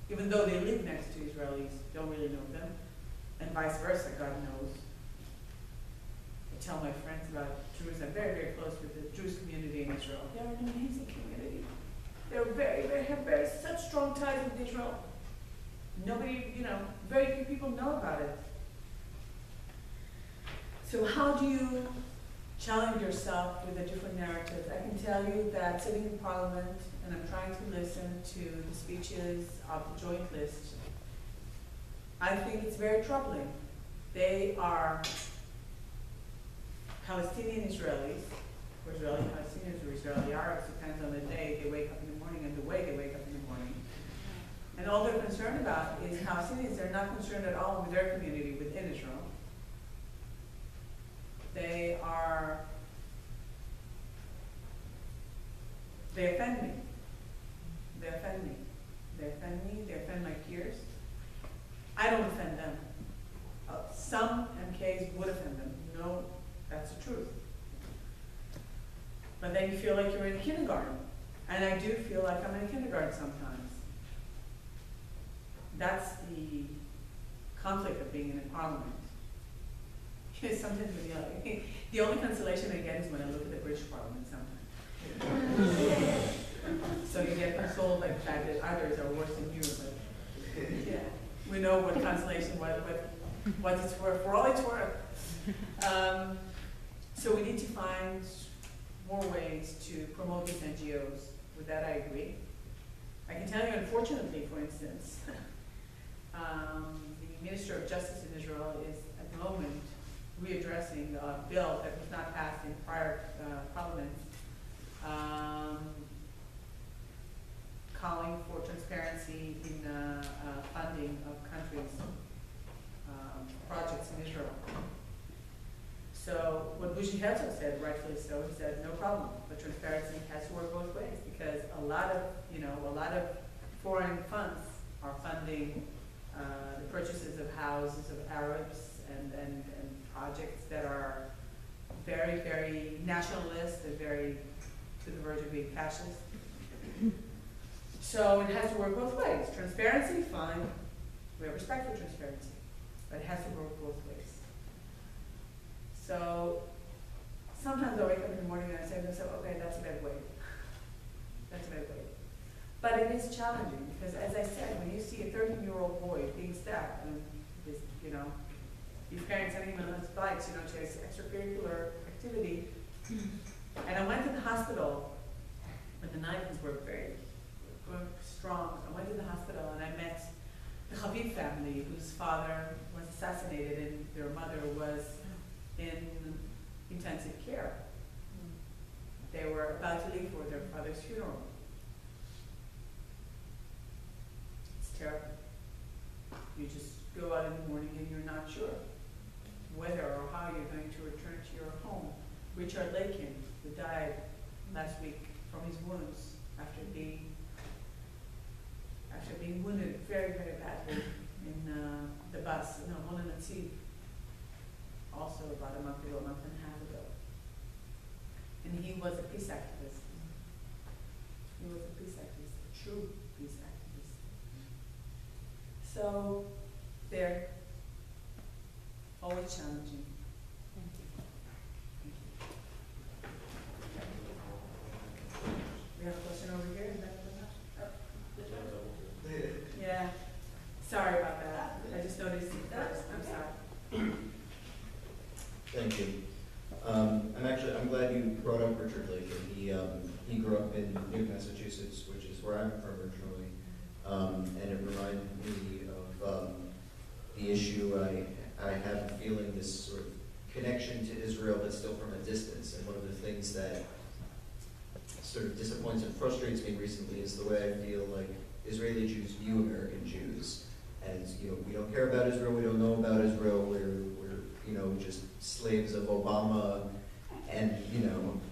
even though they live next to Israelis, don't really know them. And vice versa, God knows. I tell my friends about Jews. I'm very, very close with the Jewish community in Israel. They're an amazing community. They have such strong ties with Israel. Nobody, very few people know about it. So how do you challenge yourself with the different narratives? I can tell you that sitting in Parliament, and I'm trying to listen to the speeches of the Joint List, I think it's very troubling. They are Palestinian Israelis, or Israeli Palestinians, or Israeli Arabs, depends on the day they wake up in the morning and the way they wake up in the morning. And all they're concerned about is Palestinians. They're not concerned at all with their community within Israel. They offend me. They offend me. They offend me. They offend my peers. I don't offend them. Some MKs would offend them. No, that's the truth. But then you feel like you're in kindergarten. And I do feel like I'm in kindergarten sometimes. That's the conflict of being in a parliament. Sometimes the only consolation I get is when I look at the British Parliament sometimes. So you get consoled by the fact that others are worse than you, but yeah, we know what consolation, what it's worth, for all it's worth. So we need to find more ways to promote these NGOs. With that, I agree. I can tell you, unfortunately, for instance, the Minister of Justice in Israel is, at the moment, readdressing a bill that was not passed in prior parliaments, calling for transparency in funding of countries' projects in Israel. So what Bushi Herzog said, rightfully so, he said, no problem, but transparency has to work both ways, because a lot of foreign funds are funding the purchases of houses of Arabs and projects that are very, very nationalist and very to the verge of being fascist. So it has to work both ways. Transparency, fine. We have respect for transparency, but it has to work both ways. So sometimes I wake up in the morning and I say to myself, okay, that's a bad way. That's a bad way. But it is challenging because, as I said, when you see a 13-year-old boy being stabbed and his, his parents sending him on his bikes, to his extracurricular activity, and I went to the hospital when the knives were very strong. I went to the hospital and I met the Rabin family, whose father was assassinated and their mother was in intensive care. They were about to leave for their father's funeral. It's terrible. You just go out in the morning and you're not sure whether or how you're going to return to your home. Richard Lakin, who died last week from his wounds after being wounded very, very badly in the bus in Holland-Sea, also about a month and a half ago. And he was a peace activist. He was a peace activist, a true peace activist. So they're always challenging. We have a question over here. Is that yeah. Sorry about that. I just noticed it first. I'm sorry. Thank you. I'm glad you brought up Richard Lakin. He grew up in Newton, Massachusetts, which is where I'm from originally, and it reminded me of the issue. I have a feeling this sort of connection to Israel, but still from a distance. And one of the things that sort of disappoints and frustrates me recently is the way I feel like Israeli Jews view American Jews. As we don't care about Israel, we don't know about Israel, we're just slaves of Obama, and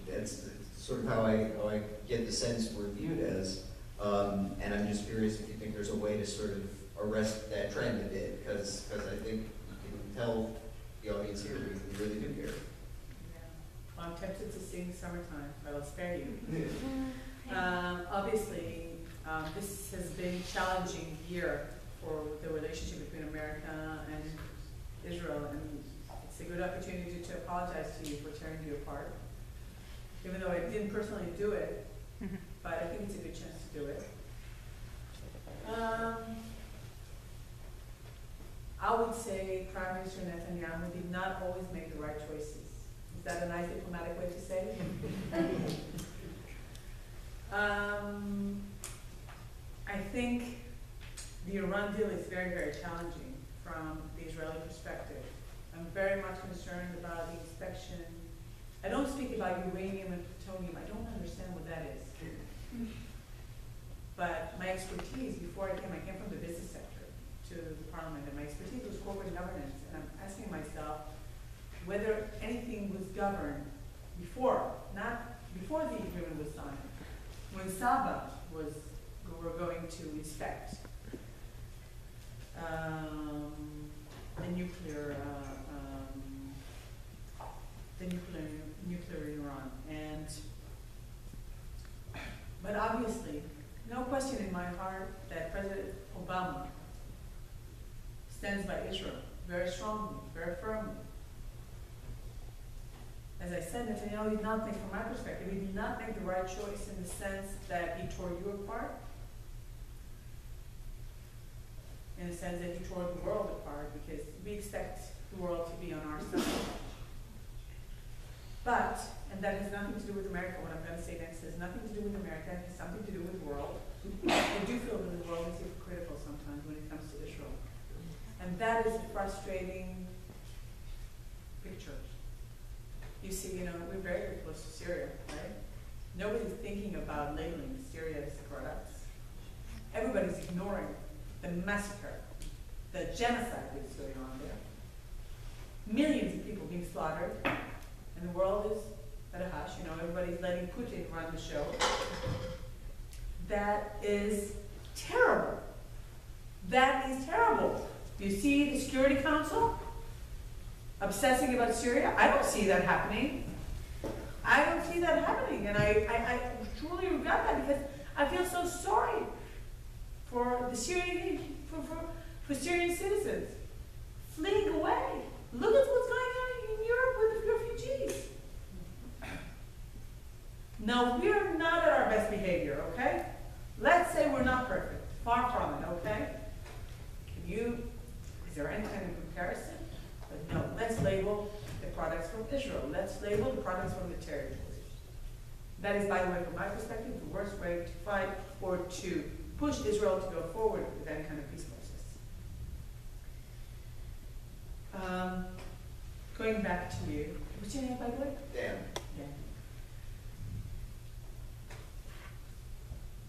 that's sort of how I get the sense we're viewed as. And I'm just curious if you think there's a way to sort of arrest that trend a bit, because I think you can tell the audience here we really do care. Yeah. Well, I'm tempted to sing Summertime, but I'll spare you. Obviously, this has been a challenging year for the relationship between America and Israel, and it's a good opportunity to apologize to you for tearing you apart. Even though I didn't personally do it, but I think it's a good chance to do it. I would say Prime Minister Netanyahu did not always make the right choices. Is that a nice diplomatic way to say it? I think the Iran deal is very, very challenging from the Israeli perspective. I'm very much concerned about the inspection. I don't speak about uranium and plutonium. I don't understand what that is. But my expertise, before I came from the business sector to the parliament, and my expertise was corporate governance. And I'm asking myself whether anything was governed before, not before the agreement was signed, when Saba were going to inspect the nuclear in Iran. But obviously, no question in my heart that President Obama stands by Israel very strongly, very firmly. As I said, Netanyahu did not make, from my perspective, he did not make the right choice in the sense that he tore you apart, in the sense that he tore the world apart, because we expect the world to be on our side. But, and that has nothing to do with America, what I'm going to say next has nothing to do with America, it has something to do with the world. I do feel that the world is hypocritical sometimes when it comes to Israel. And that is a frustrating picture You see, we're very, very close to Syria, right? Nobody's thinking about labeling Syria as products. Everybody's ignoring the massacre, the genocide that's going on there. Millions of people being slaughtered, and the world is at a hush. Everybody's letting Putin run the show. That is terrible. That is terrible. You see the Security Council obsessing about Syria? I don't see that happening. I don't see that happening, and I truly regret that because I feel so sorry for the Syrian for Syrian citizens fleeing away. Look at what's going on in Europe with the refugees. No, we are not at our best behavior, okay? Let's say we're not perfect. Far from it, okay? Is there any kind of comparison? But no, let's label the products from Israel. Let's label the products from the territories. That is, by the way, from my perspective, the worst way to fight or to push Israel to go forward with any kind of peace process. Going back to you. What's your name, by the way? Dan. Yeah.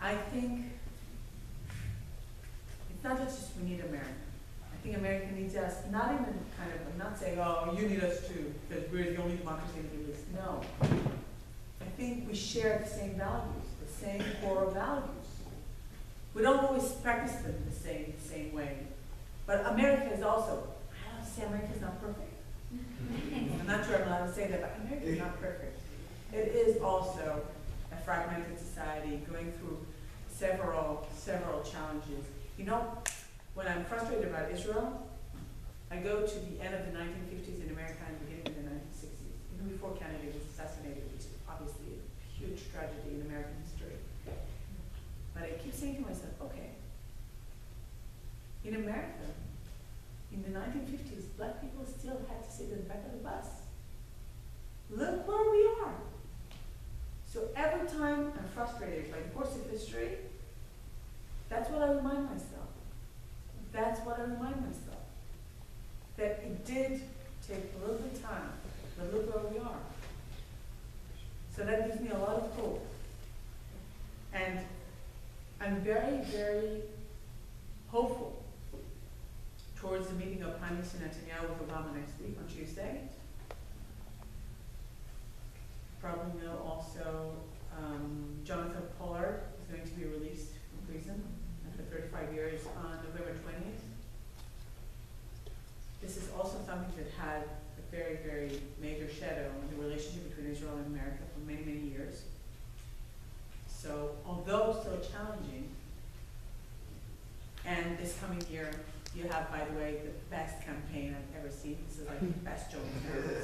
I think it's not just we need America. I think America needs us, not in a kind of, I'm not saying, oh, you need us too, because we're the only democracy in the Middle East. No. I think we share the same values, the same core values. We don't always practice them the same way. But America is also, I don't say America is not perfect. I'm not sure I'm allowed to say that, but America is not perfect. It is also a fragmented society going through several challenges. When I'm frustrated about Israel, I go to the end of the 1950s in America and beginning of the 1960s, even before Kennedy was assassinated, which is obviously a huge tragedy in American history. But I keep saying to myself, okay, in America, in the 1950s, black people still had to sit in the back of the bus. Look where we are. So every time I'm frustrated by the course of history, that's what I remind myself. That's what I remind myself. That it did take a little bit of time, but look where we are. So that gives me a lot of hope. And I'm very, very hopeful towards the meeting of Prime Minister Netanyahu with Obama next week on Tuesday. Probably know also Jonathan Pollard is going to be released from prison after 35 years on November 20th. This is also something that had a very, very major shadow on the relationship between Israel and America for many, many years. So, although still challenging, and this coming year, you have, by the way, the best campaign I've ever seen. This is like the best joke ever.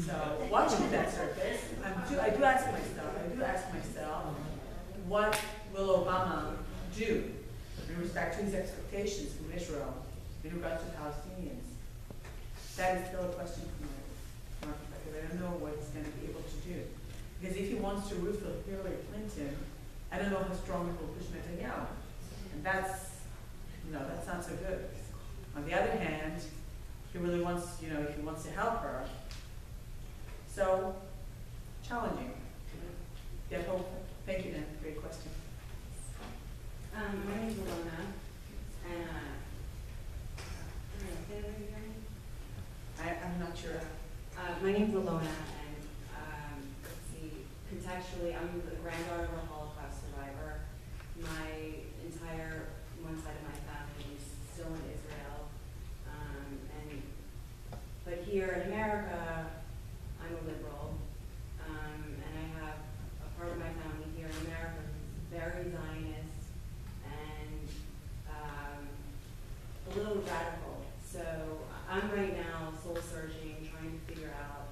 So, watching that surface, I do ask myself, what will Obama do in respect to his expectations from Israel in regards to Palestinians? That is still a question from my perspective. I don't know what he's going to be able to do. Because if he wants to root for Hillary Clinton, I don't know how strong he will push Netanyahu. And that's not so good. On the other hand, he really wants, if he wants to help her. So, challenging, yet hopeful. Thank you, Dan. Great question. My name is Alona, and I'm not sure. my name is Alona, and let's see, contextually, I'm the granddaughter of a Holocaust survivor. My entire one side of my family is still in Israel, but here in America, I'm a liberal, and I have a part of my family here in America who's very Zionist and a little radical. So I'm right now soul searching, trying to figure out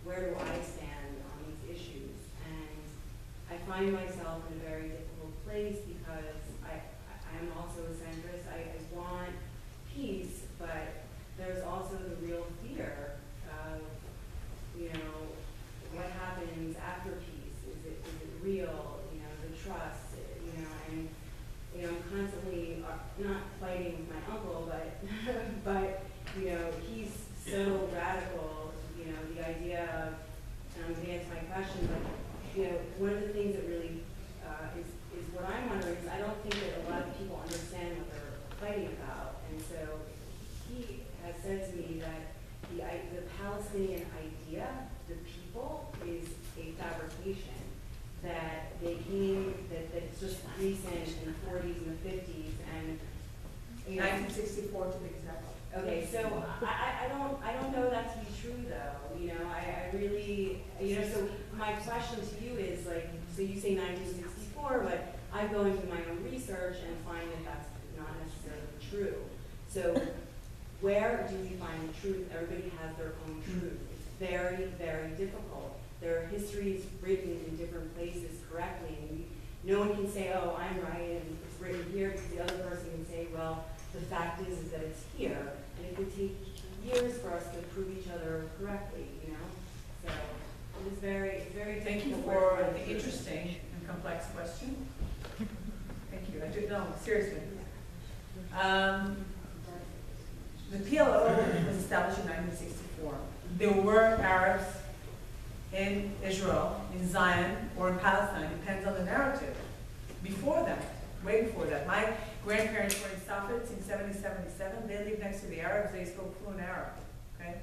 where do I stand on these issues. And I find myself in a very difficult place because I am also a centrist. I want peace, but there's also the real fear of, what happens after peace? Is it real? The trust, and I'm constantly not fighting with my uncle, but he's so radical, idea of, and I'm going to answer my question, but, you know, one of the things that really is what I'm wondering is I don't think that a lot of people understand what they're fighting about. And so he has said to me that the Palestinian idea, the people, is a fabrication, that they came, that it's just recent in the 40s and the 50s, and, you know, 1964 to be exact. okay, so I don't know that to be true though, you know, I really, you know, so my question to you is like, so you say 1964, but I'm going through my own research and find that that's not necessarily true. So where do we find the truth? Everybody has their own truth. It's very, very difficult. There are histories written in different places correctly, and no one can say, oh, I'm right, and it's written here, because the other person can say, well, the fact is that it's here, and it could take years for us to prove each other correctly, you know? So it is very, very Thank you difficult for work. the interesting and complex question. Thank you. I do know, seriously. The PLO was established in 1964. There were Arabs in Israel, in Zion, or in Palestine, depends on the narrative. Before that, way before that, my grandparents were in Safed in 1777. They lived next to the Arabs. They spoke fluent Arab. Okay,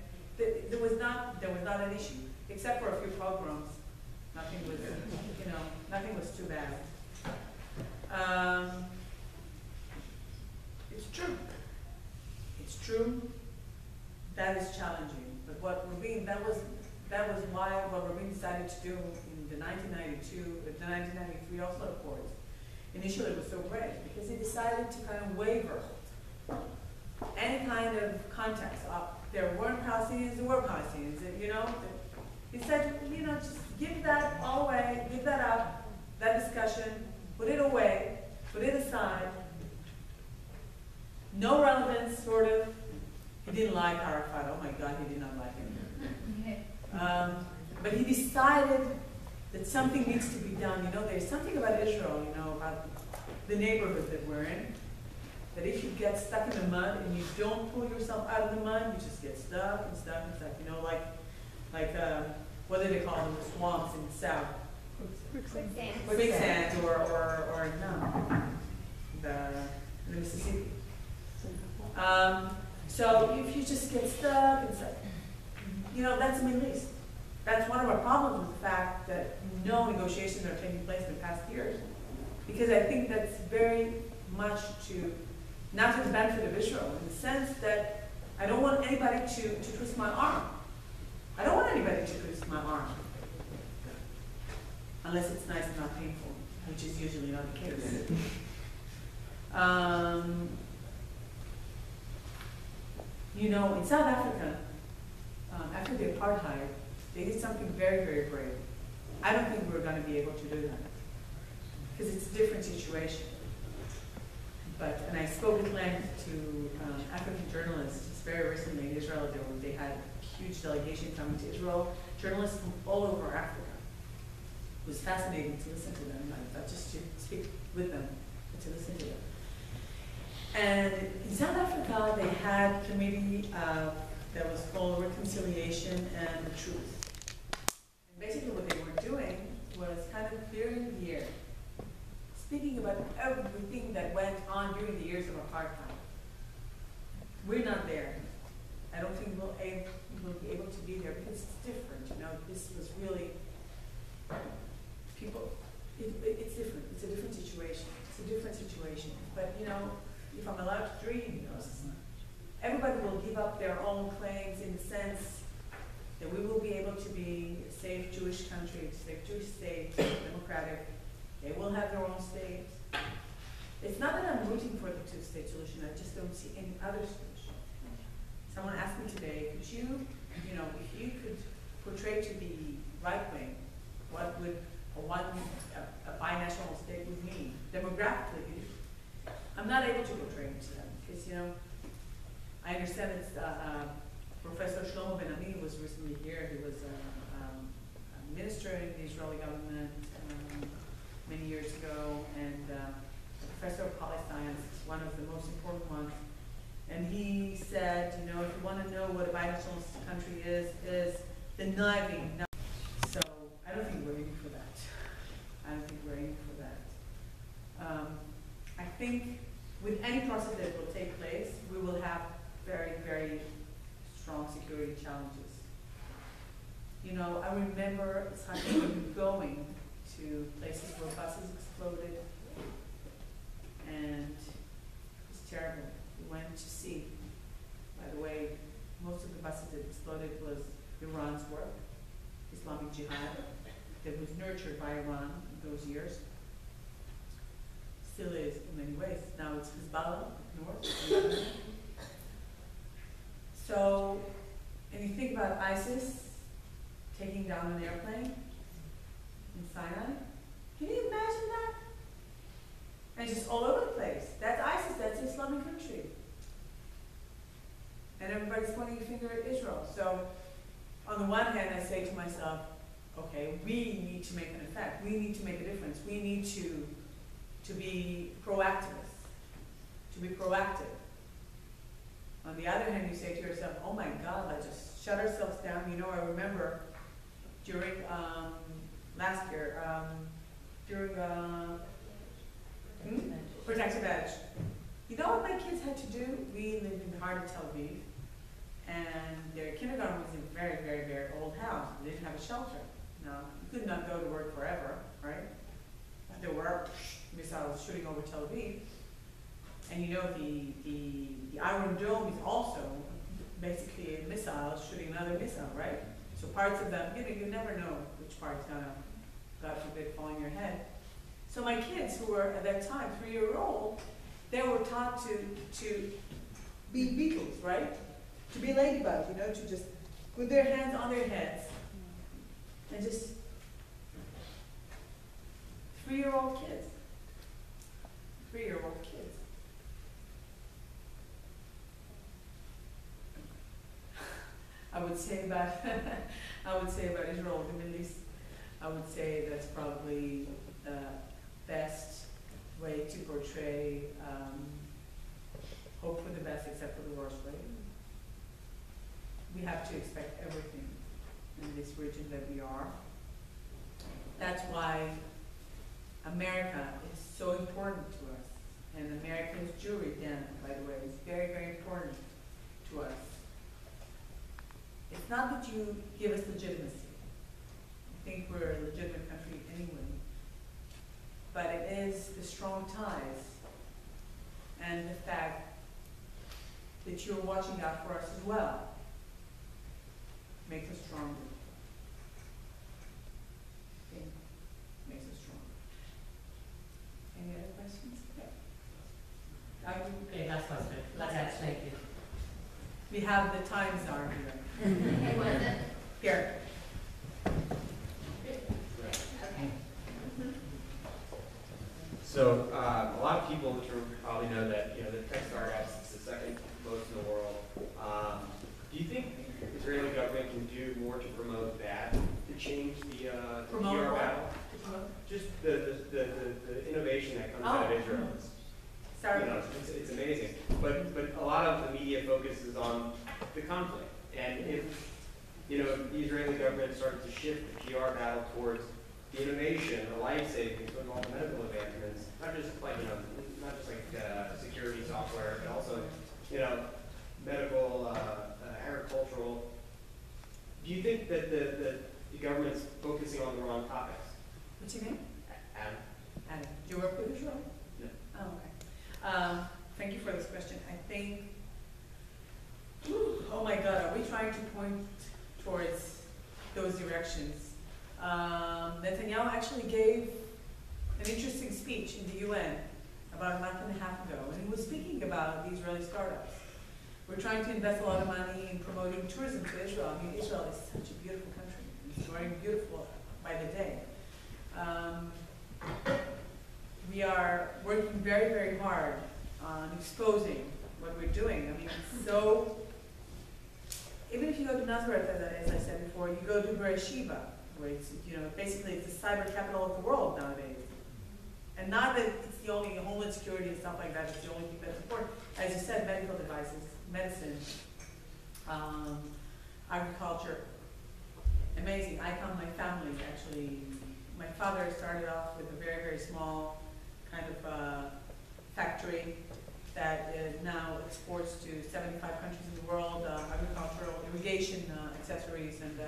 there was not an issue, except for a few pogroms. Nothing was, you know, nothing was too bad. It's true. It's true. That is challenging. But what Rabin, that was why what Rabin decided to do in the 1993 Oslo Accords. Initially, it was so great because he decided to kind of waiver any kind of context. There weren't Palestinians, there were Palestinians. You know, he said, you know, just give that all away, give that up, that discussion, put it away, put it aside. No relevance, sort of. He didn't like Arafat. Oh my God, he did not like him. But he decided that something needs to be done. You know, there's something about Israel, you know, about the neighborhood that we're in, that if you get stuck in the mud and you don't pull yourself out of the mud, you just get stuck and stuck and stuck. You know, like what do they call them? The swamps in the south. Quicksand or no, the Mississippi. So if you just get stuck, it's like, you know, that's the Middle East. That's one of our problems with the fact that no negotiations are taking place in the past years. Because I think that's very much not to the benefit of Israel, in the sense that I don't want anybody to twist my arm. I don't want anybody to twist my arm. Unless it's nice and not painful, which is usually not the case. You know, in South Africa, after the apartheid, they did something very, very brave. I don't think we're going to be able to do that because it's a different situation. And I spoke at length to African journalists just very recently in Israel. They had a huge delegation coming to Israel, journalists from all over Africa. It was fascinating to listen to them, not just to speak with them, but to listen to them. And in South Africa, they had a committee that was called Reconciliation and the Truth. And basically what they were doing was kind of clearing the air, speaking about everything that went on during the years of apartheid. We're not there. I don't think we'll be able to be there because it's different. You know, this was really people. It's different. It's a different situation. It's a different situation. But you know, if I'm allowed to dream, you know, everybody will give up their own claims in the sense that we will be able to be a safe Jewish country, a safe Jewish state, democratic. They will have their own state. It's not that I'm rooting for the two-state solution. I just don't see any other solution. Someone asked me today, could you, if you could portray to be right-wing, what would a binational state would mean demographically? I'm not able to portray it to them because, I understand that Professor Shlomo Ben-Ami was recently here. He was a minister in the Israeli government many years ago, and a professor of poli-science, one of the most important ones. And he said, if you want to know what a binational country is conniving. So I don't think we're aiming for that. I don't think we're aiming for that. I think with any process that will take place, we will have very, very strong security challenges. You know, I remember going to places where buses exploded, and it was terrible. We went to see, by the way, most of the buses that exploded was Iran's work, Islamic Jihad, that was nurtured by Iran in those years. Still is in many ways. Now it's Hezbollah up north. So, and you think about ISIS taking down an airplane in Sinai. Can you imagine that? And just all over the place. That's ISIS, that's an Islamic country. And everybody's pointing a finger at Israel. So, on the one hand, I say to myself, okay, we need to make an effect. We need to make a difference. We need to be proactivists, to be proactive. On the other hand, you say to yourself, oh my God, let's just shut ourselves down. You know, I remember during last year, during Protective Edge. You know what my kids had to do? We lived in the heart of Tel Aviv, and their kindergarten was in a very, very, very old house. They didn't have a shelter. Now, you could not go to work forever, right? There were missiles shooting over Tel Aviv. And you know, the Iron Dome is also basically a missile shooting another missile, right? So parts of them, you know, you never know which part's gonna, God forbid, fall on your head. So my kids, who were at that time 3-year-old, they were taught to be beetles, right? To be ladybugs, you know, to just put their hands on their heads and just 3-year-old kids. 3-year-old kids. I would say about Israel, the Middle East, I would say that's probably the best way to portray hope for the best except for the worst, right? We have to expect everything in this region that we are. That's why America is so important to us. And America's Jewry, Dan, by the way, is very, very important to us. It's not that you give us legitimacy. I think we're a legitimate country anyway. But it is the strong ties and the fact that you're watching out for us as well makes us stronger. Okay. Makes us stronger. Any other questions? Okay. Okay, last question. Yes, thank you. We have the time czar here. Here. So a lot of people in this room probably know that the tech startups is the second most in the world. Do you think the Israeli government can do more to promote that, to change the PR battle? Just the innovation that comes out of Israel. Sorry. It's amazing. But a lot of the media focuses on the conflict. And if the Israeli government started to shift the PR battle towards the innovation, the life savings, with all the medical advancements, not just like security software, but also medical, agricultural. Do you think that the government's focusing on the wrong topics? What's your name? Adam. Do you work with Israel? No. Oh, okay. Thank you for this question. I think, oh my God, are we trying to point towards those directions? Netanyahu actually gave an interesting speech in the UN about a month and a half ago, and he was speaking about the Israeli startups. We're trying to invest a lot of money in promoting tourism to Israel. I mean, Israel is such a beautiful country. It's growing beautiful by the day. We are working very, very hard on exposing what we're doing. I mean, so even if you go to Nazareth, as I said before, you go to Beersheba, where it's, basically it's the cyber capital of the world nowadays. And not that it's the only homeland security and stuff like that, it's the only thing that's important. As you said, medical devices, medicine, agriculture. amazing. I count my family, actually. My father started off with a very, very small kind of factory that now exports to 75 countries in the world, agricultural, irrigation accessories and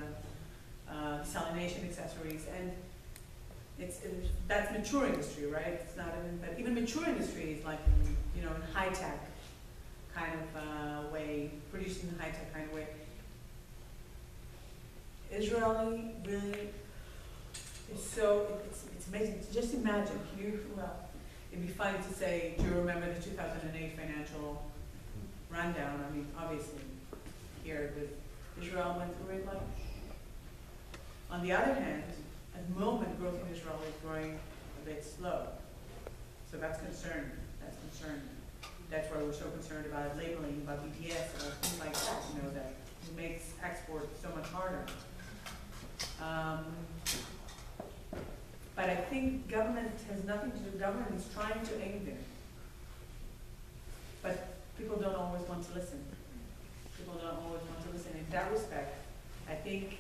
desalination accessories. And that's mature industry, right? It's not even, but even mature industry is like, in high-tech kind of way, produced in a high-tech kind of way. Israeli really is so, it's amazing. Just imagine, it'd be funny to say, do you remember the 2008 financial rundown? I mean, obviously, here with Israel went through it like. On the other hand, at the moment, growth in Israel is growing a bit slow. So that's concerning. That's concerning. That's why we're so concerned about labeling, about BTS, about things like that, that makes export so much harder. But I think government has nothing to do. Government is trying to aim there. But people don't always want to listen. People don't always want to listen. In that respect, I think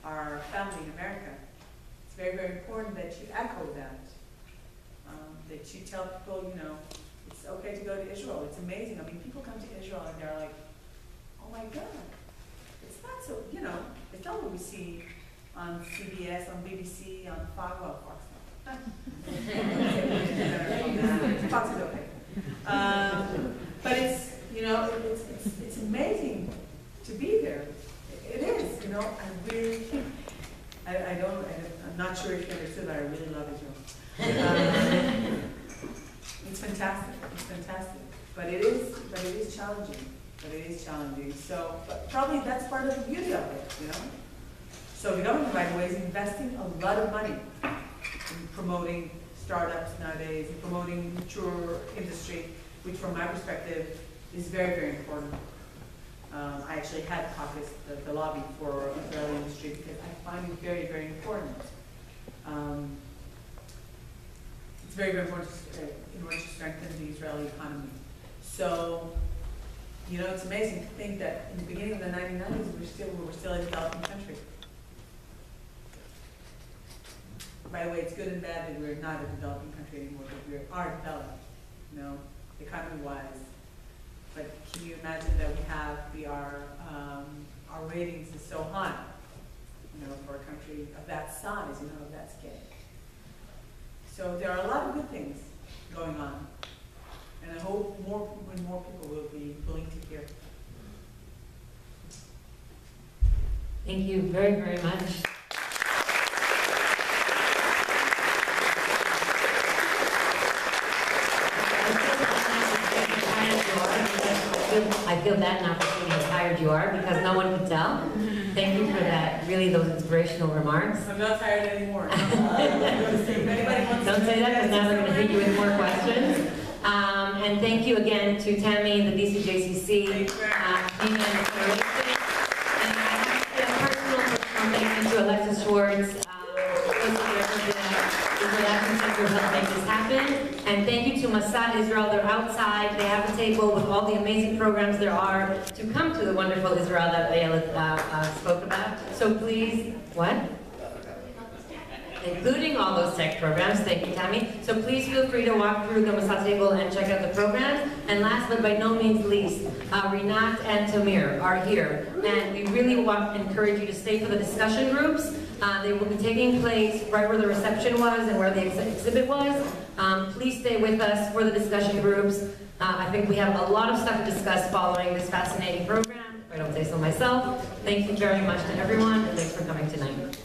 our family in America, it's very, very important that you echo that. That you tell people, it's okay to go to Israel. It's amazing. I mean, people come to Israel and they're like, oh my God. It's not so, it's not what we see on CBS, on BBC, on Fox, well, Fox not. Fox is okay. But it's, it's amazing to be there. It is, I really, I'm not sure if you understood, but I really love Israel. It's fantastic. It's fantastic. But it is challenging. But it is challenging. So, but probably that's part of the beauty of it, So the government, by the way, is investing a lot of money in promoting startups nowadays, in promoting mature industry, which from my perspective is very, very important. I actually had caucused the lobby for Israeli industry because I find it very, very important. It's very, very important in order to strengthen the Israeli economy. So, it's amazing to think that in the beginning of the 1990s, we were still a developing country. By the way, it's good and bad that we're not a developing country anymore, but we are developed, economy-wise. But can you imagine that our ratings is so high, for a country of that size, of that scale. So there are a lot of good things going on. And I hope more people will be willing to hear. Thank you very, very much. I feel bad now for seeing how tired you are because no one could tell. Thank you for that, really those inspirational remarks. I'm not tired anymore. Don't say that because now we're going to hit you with more questions. And thank you again to Tammy and the DCJCC, Dean and a personal thank you to Alexis Schwartz, for helping make this happen. And thank you to Masad Israel. They're outside. They have a table with all the amazing programs there are to come to the wonderful Israel that Ayelet spoke about. So please, what? Including all those tech programs. Thank you, Tammy. So please feel free to walk through the Masad table and check out the programs. And last but by no means least, Rinat and Tamir are here. And we really want to encourage you to stay for the discussion groups. They will be taking place right where the reception was and where the exhibit was. Please stay with us for the discussion groups. I think we have a lot of stuff to discuss following this fascinating program, if I don't say so myself. Thank you very much to everyone, and thanks for coming tonight.